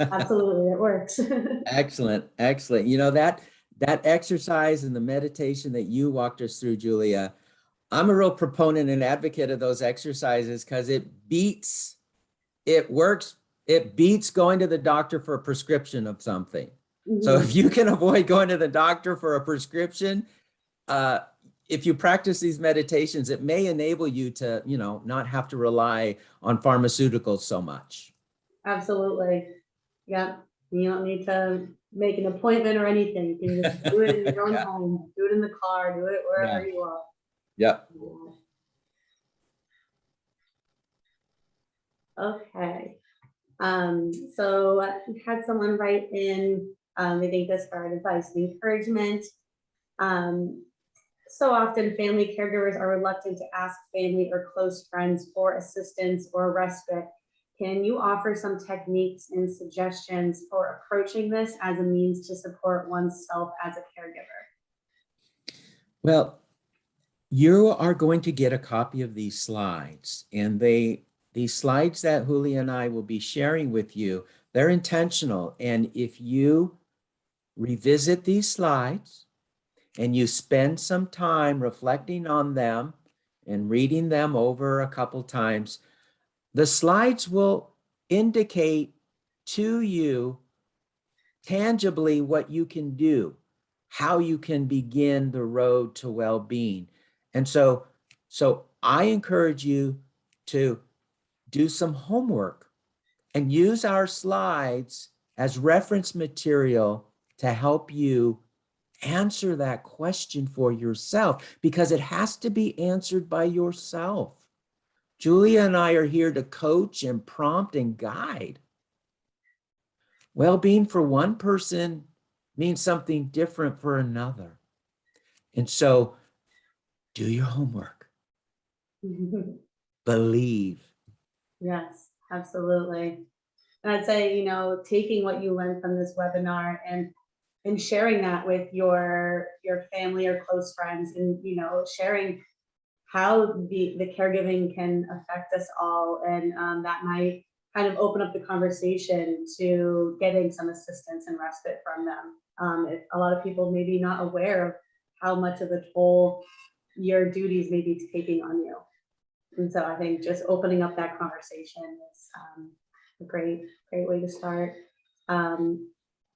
absolutely, it works. Excellent, excellent. You know, that exercise and the meditation that you walked us through, Julia, I'm a real proponent and advocate of those exercises because it works, it beats going to the doctor for a prescription of something. Mm-hmm. So if you can avoid going to the doctor for a prescription, if you practice these meditations, it may enable you to, you know, not have to rely on pharmaceuticals so much. Absolutely. Yeah. You don't need to make an appointment or anything. You can just do it in your own home, do it in the car, do it wherever you are. Yep. Okay. So we had someone write in, they think this for advice and encouragement. So often family caregivers are reluctant to ask family or close friends for assistance or respite. Can you offer some techniques and suggestions for approaching this as a means to support oneself as a caregiver? Well, you are going to get a copy of these slides, and these slides that Julia and I will be sharing with you, they're intentional. And if you revisit these slides and you spend some time reflecting on them and reading them over a couple times, the slides will indicate to you tangibly what you can do, how you can begin the road to well-being. And so I encourage you to do some homework and use our slides as reference material to help you answer that question for yourself, because it has to be answered by yourself. Julia and I are here to coach and prompt and guide. Well-being for one person means something different for another. And so do your homework. Believe. Yes, absolutely. And I'd say, taking what you learned from this webinar and sharing that with your family or close friends, and sharing how the caregiving can affect us all, and that might kind of open up the conversation to getting some assistance and respite from them. If a lot of people may be not aware of how much of a toll your duties may be taking on you. And so I think just opening up that conversation is a great way to start.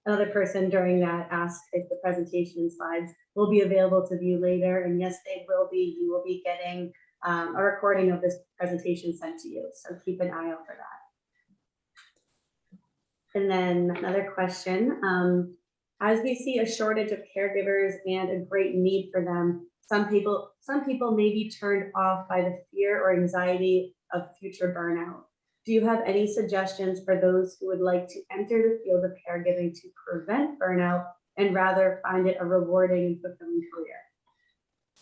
Another person during that asked if the presentation slides will be available to view later, and yes, they will be. You will be getting a recording of this presentation sent to you, so keep an eye out for that. And then another question, as we see a shortage of caregivers and a great need for them, some people may be turned off by the fear or anxiety of future burnout. Do you have any suggestions for those who would like to enter the field of caregiving to prevent burnout and rather find it a rewarding and fulfilling career?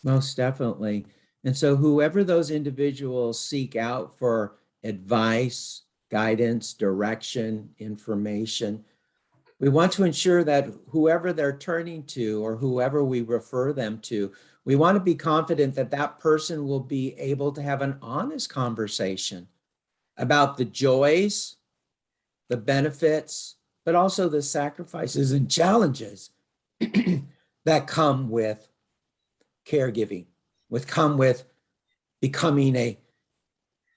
Most definitely. And so whoever those individuals seek out for advice, guidance, direction, information, we want to ensure that whoever they're turning to or whoever we refer them to, we want to be confident that that person will be able to have an honest conversation about the joys, the benefits, but also the sacrifices and challenges that come with caregiving, come with becoming a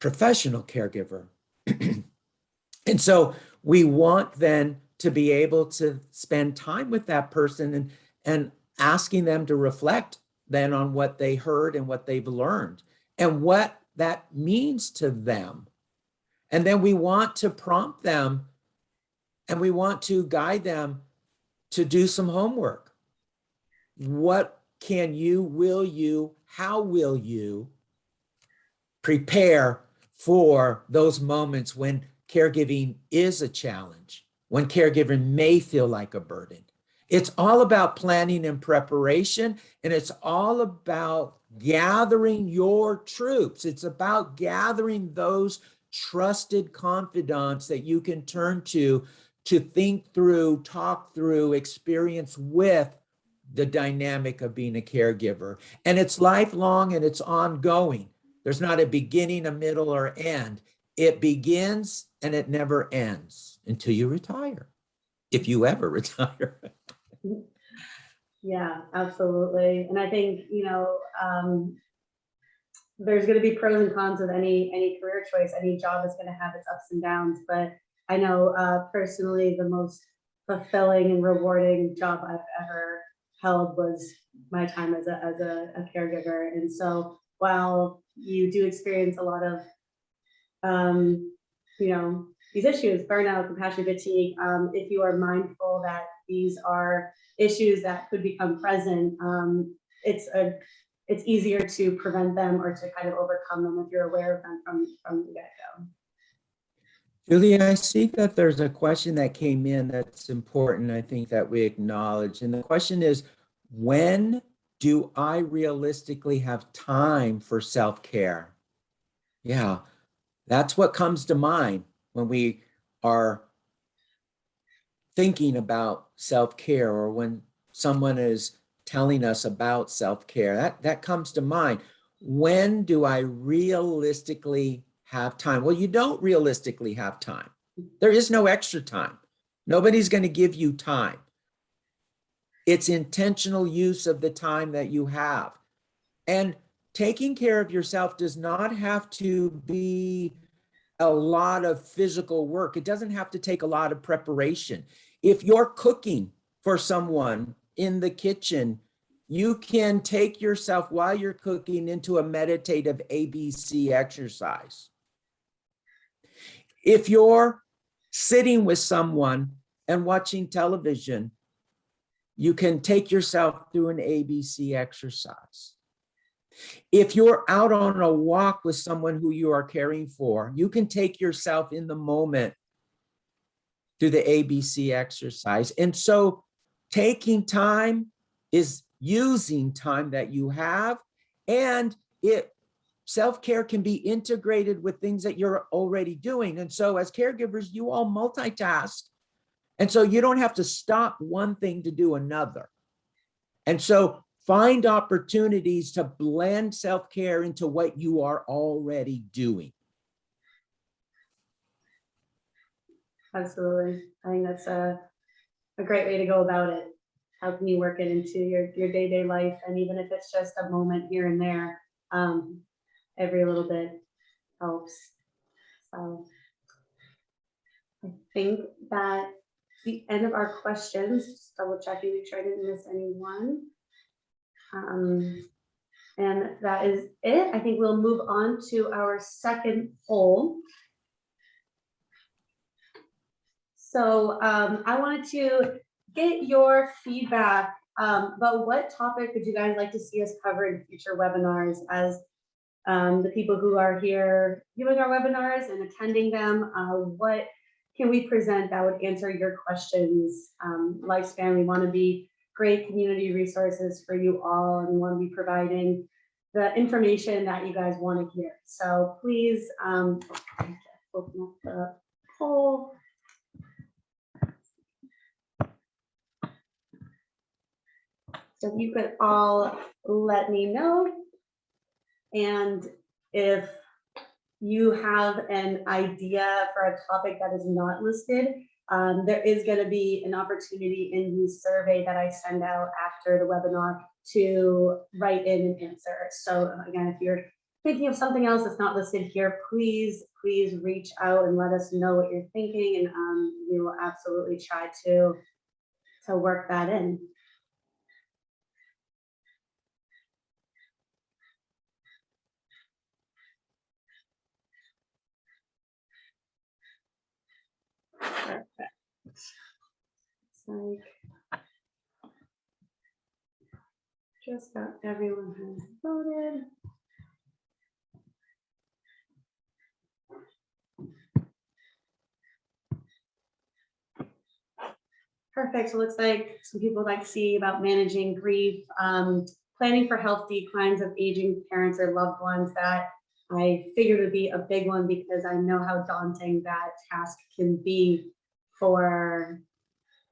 professional caregiver. And so we want then to be able to spend time with that person and asking them to reflect then on what they heard and what they've learned and what that means to them. And then we want to prompt them and we want to guide them to do some homework. What can you, will you, how will you prepare for those moments when caregiving is a challenge, when caregiving may feel like a burden? It's all about planning and preparation, and it's all about gathering your troops. It's about gathering those trusted confidants that you can turn to think through, talk through, experience with the dynamic of being a caregiver. And it's lifelong and it's ongoing. There's not a beginning, a middle, or end. It begins and it never ends until you retire, if you ever retire. Yeah, absolutely. And I think, there's going to be pros and cons of any career choice. Any job is going to have its ups and downs, but I know personally the most fulfilling and rewarding job I've ever held was my time as a caregiver. And so while you do experience a lot of these issues, burnout, compassion fatigue, if you are mindful that these are issues that could become present, it's easier to prevent them or to kind of overcome them if you're aware of them from the get-go. Julia, I see that there's a question that came in that's important, I think, that we acknowledge. And the question is, when do I realistically have time for self-care? Yeah, that's what comes to mind when we are thinking about self-care, or when someone is telling us about self-care. That comes to mind. When do I realistically have time? Well, you don't realistically have time. There is no extra time. Nobody's going to give you time. It's intentional use of the time that you have. And taking care of yourself does not have to be a lot of physical work. It doesn't have to take a lot of preparation. If you're cooking for someone in the kitchen, you can take yourself while you're cooking into a meditative ABC exercise. If you're sitting with someone and watching television, you can take yourself through an ABC exercise. If you're out on a walk with someone who you are caring for, you can take yourself in the moment through the ABC exercise. And so taking time is using time that you have, and self-care can be integrated with things that you're already doing. And so as caregivers, you all multitask. And so you don't have to stop one thing to do another. And so find opportunities to blend self-care into what you are already doing. Absolutely. I think that's a great way to go about it. How can you work it into your day-to-day life? And even if it's just a moment here and there, every little bit helps. So I think that's the end of our questions. Just double checking, make sure I didn't miss anyone. And that is it. I think we'll move on to our second poll. So I wanted to get your feedback about what topic would you guys like to see us cover in future webinars, as the people who are here viewing our webinars and attending them. What can we present that would answer your questions? Lifespan, we want to be great community resources for you all, and we want to be providing the information that you guys want to hear. So please open up the poll. So if you could all let me know, and if you have an idea for a topic that is not listed, there is going to be an opportunity in the survey that I send out after the webinar to write in an answer. So again, if you're thinking of something else that's not listed here, please reach out and let us know what you're thinking, and we will absolutely try to work that in. Perfect. It's like just about everyone has voted. Perfect. So it looks like some people would like to see about managing grief, planning for health declines of aging parents or loved ones. That I figured would be a big one because I know how daunting that task can be for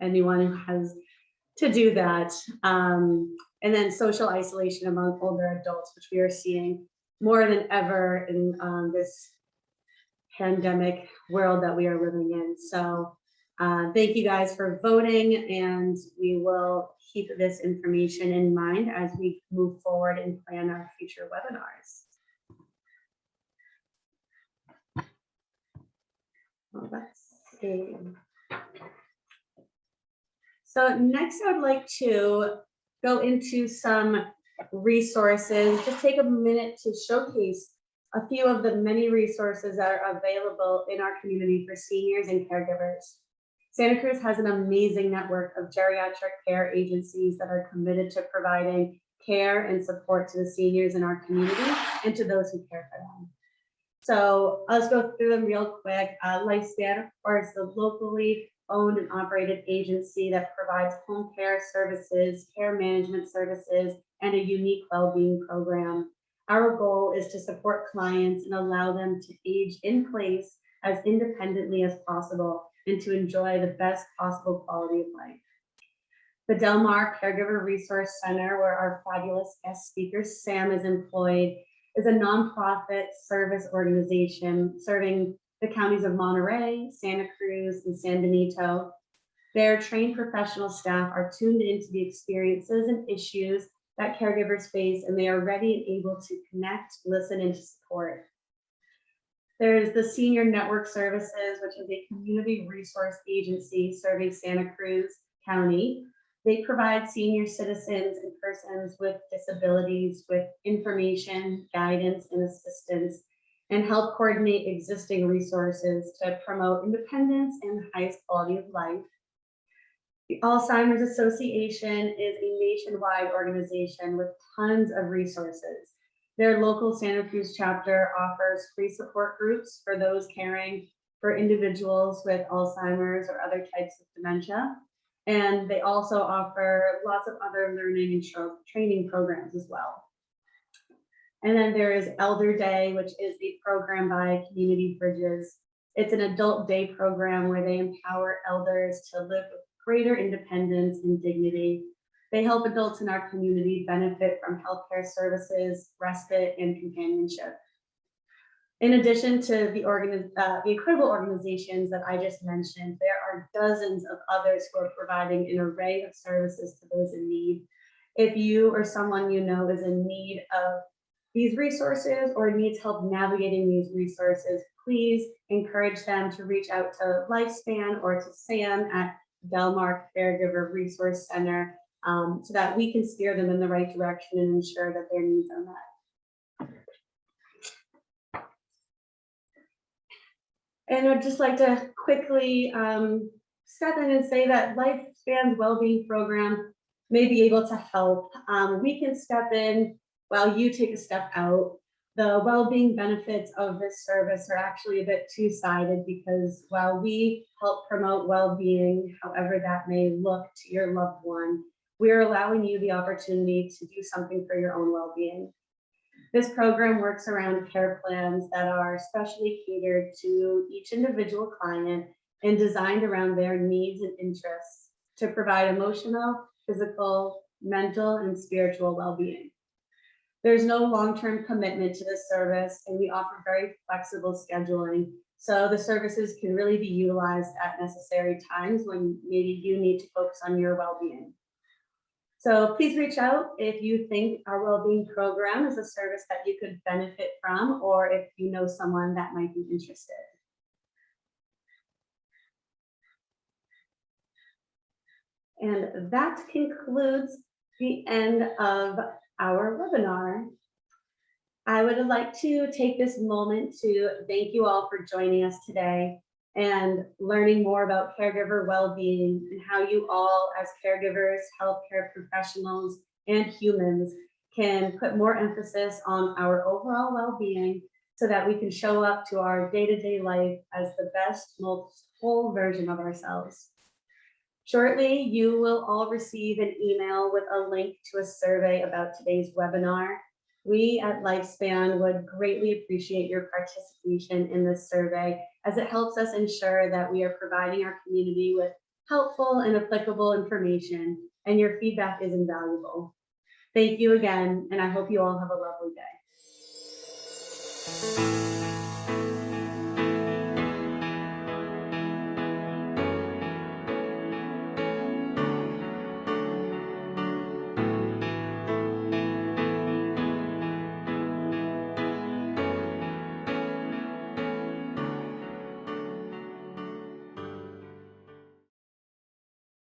anyone who has to do that. And then social isolation among older adults, which we are seeing more than ever in this pandemic world that we are living in. So thank you guys for voting, and we will keep this information in mind as we move forward and plan our future webinars. Well, let's see. So next I would like to go into some resources, just take a minute to showcase a few of the many resources that are available in our community for seniors and caregivers. Santa Cruz has an amazing network of geriatric care agencies that are committed to providing care and support to the seniors in our community and to those who care for them. So let's go through them real quick. Lifespan, of course, the locally owned and operated agency that provides home care services, care management services, and a unique well-being program. Our goal is to support clients and allow them to age in place as independently as possible and to enjoy the best possible quality of life. The Del Mar Caregiver Resource Center, where our fabulous guest speaker Sam is employed, is a nonprofit service organization serving the counties of Monterey, Santa Cruz, and San Benito. Their trained professional staff are tuned into the experiences and issues that caregivers face, and they are ready and able to connect, listen, and to support. There's the Senior Network Services, which is a community resource agency serving Santa Cruz County. They provide senior citizens and persons with disabilities with information, guidance, and assistance, and help coordinate existing resources to promote independence and the highest quality of life. The Alzheimer's Association is a nationwide organization with tons of resources. Their local Santa Cruz chapter offers free support groups for those caring for individuals with Alzheimer's or other types of dementia. And they also offer lots of other learning and training programs as well. And then there is Elder Day, which is a program by Community Bridges. It's an adult day program where they empower elders to live with greater independence and dignity. They help adults in our community benefit from healthcare services, respite, and companionship. In addition to the incredible organizations that I just mentioned, there are dozens of others who are providing an array of services to those in need. If you or someone you know is in need of these resources or needs help navigating these resources, please encourage them to reach out to Lifespan or to Sam at Delmar Caregiver Resource Center so that we can steer them in the right direction and ensure that their needs are met. And I'd just like to quickly step in and say that Lifespan's Wellbeing Program may be able to help. We can step in while you take a step out. The well-being benefits of this service are actually a bit two-sided because while we help promote well-being, however that may look to your loved one, we're allowing you the opportunity to do something for your own well-being. This program works around care plans that are specially catered to each individual client and designed around their needs and interests to provide emotional, physical, mental, and spiritual well-being. There's no long-term commitment to this service, and we offer very flexible scheduling. So the services can really be utilized at necessary times when maybe you need to focus on your well-being. So please reach out if you think our well-being program is a service that you could benefit from, or if you know someone that might be interested. And that concludes the end of our webinar. I would like to take this moment to thank you all for joining us today and learning more about caregiver well-being and how you all as caregivers, healthcare professionals, and humans can put more emphasis on our overall well-being so that we can show up to our day-to-day life as the best, most whole version of ourselves. Shortly, you will all receive an email with a link to a survey about today's webinar. We at Lifespan would greatly appreciate your participation in this survey as it helps us ensure that we are providing our community with helpful and applicable information, and your feedback is invaluable. Thank you again, and I hope you all have a lovely day.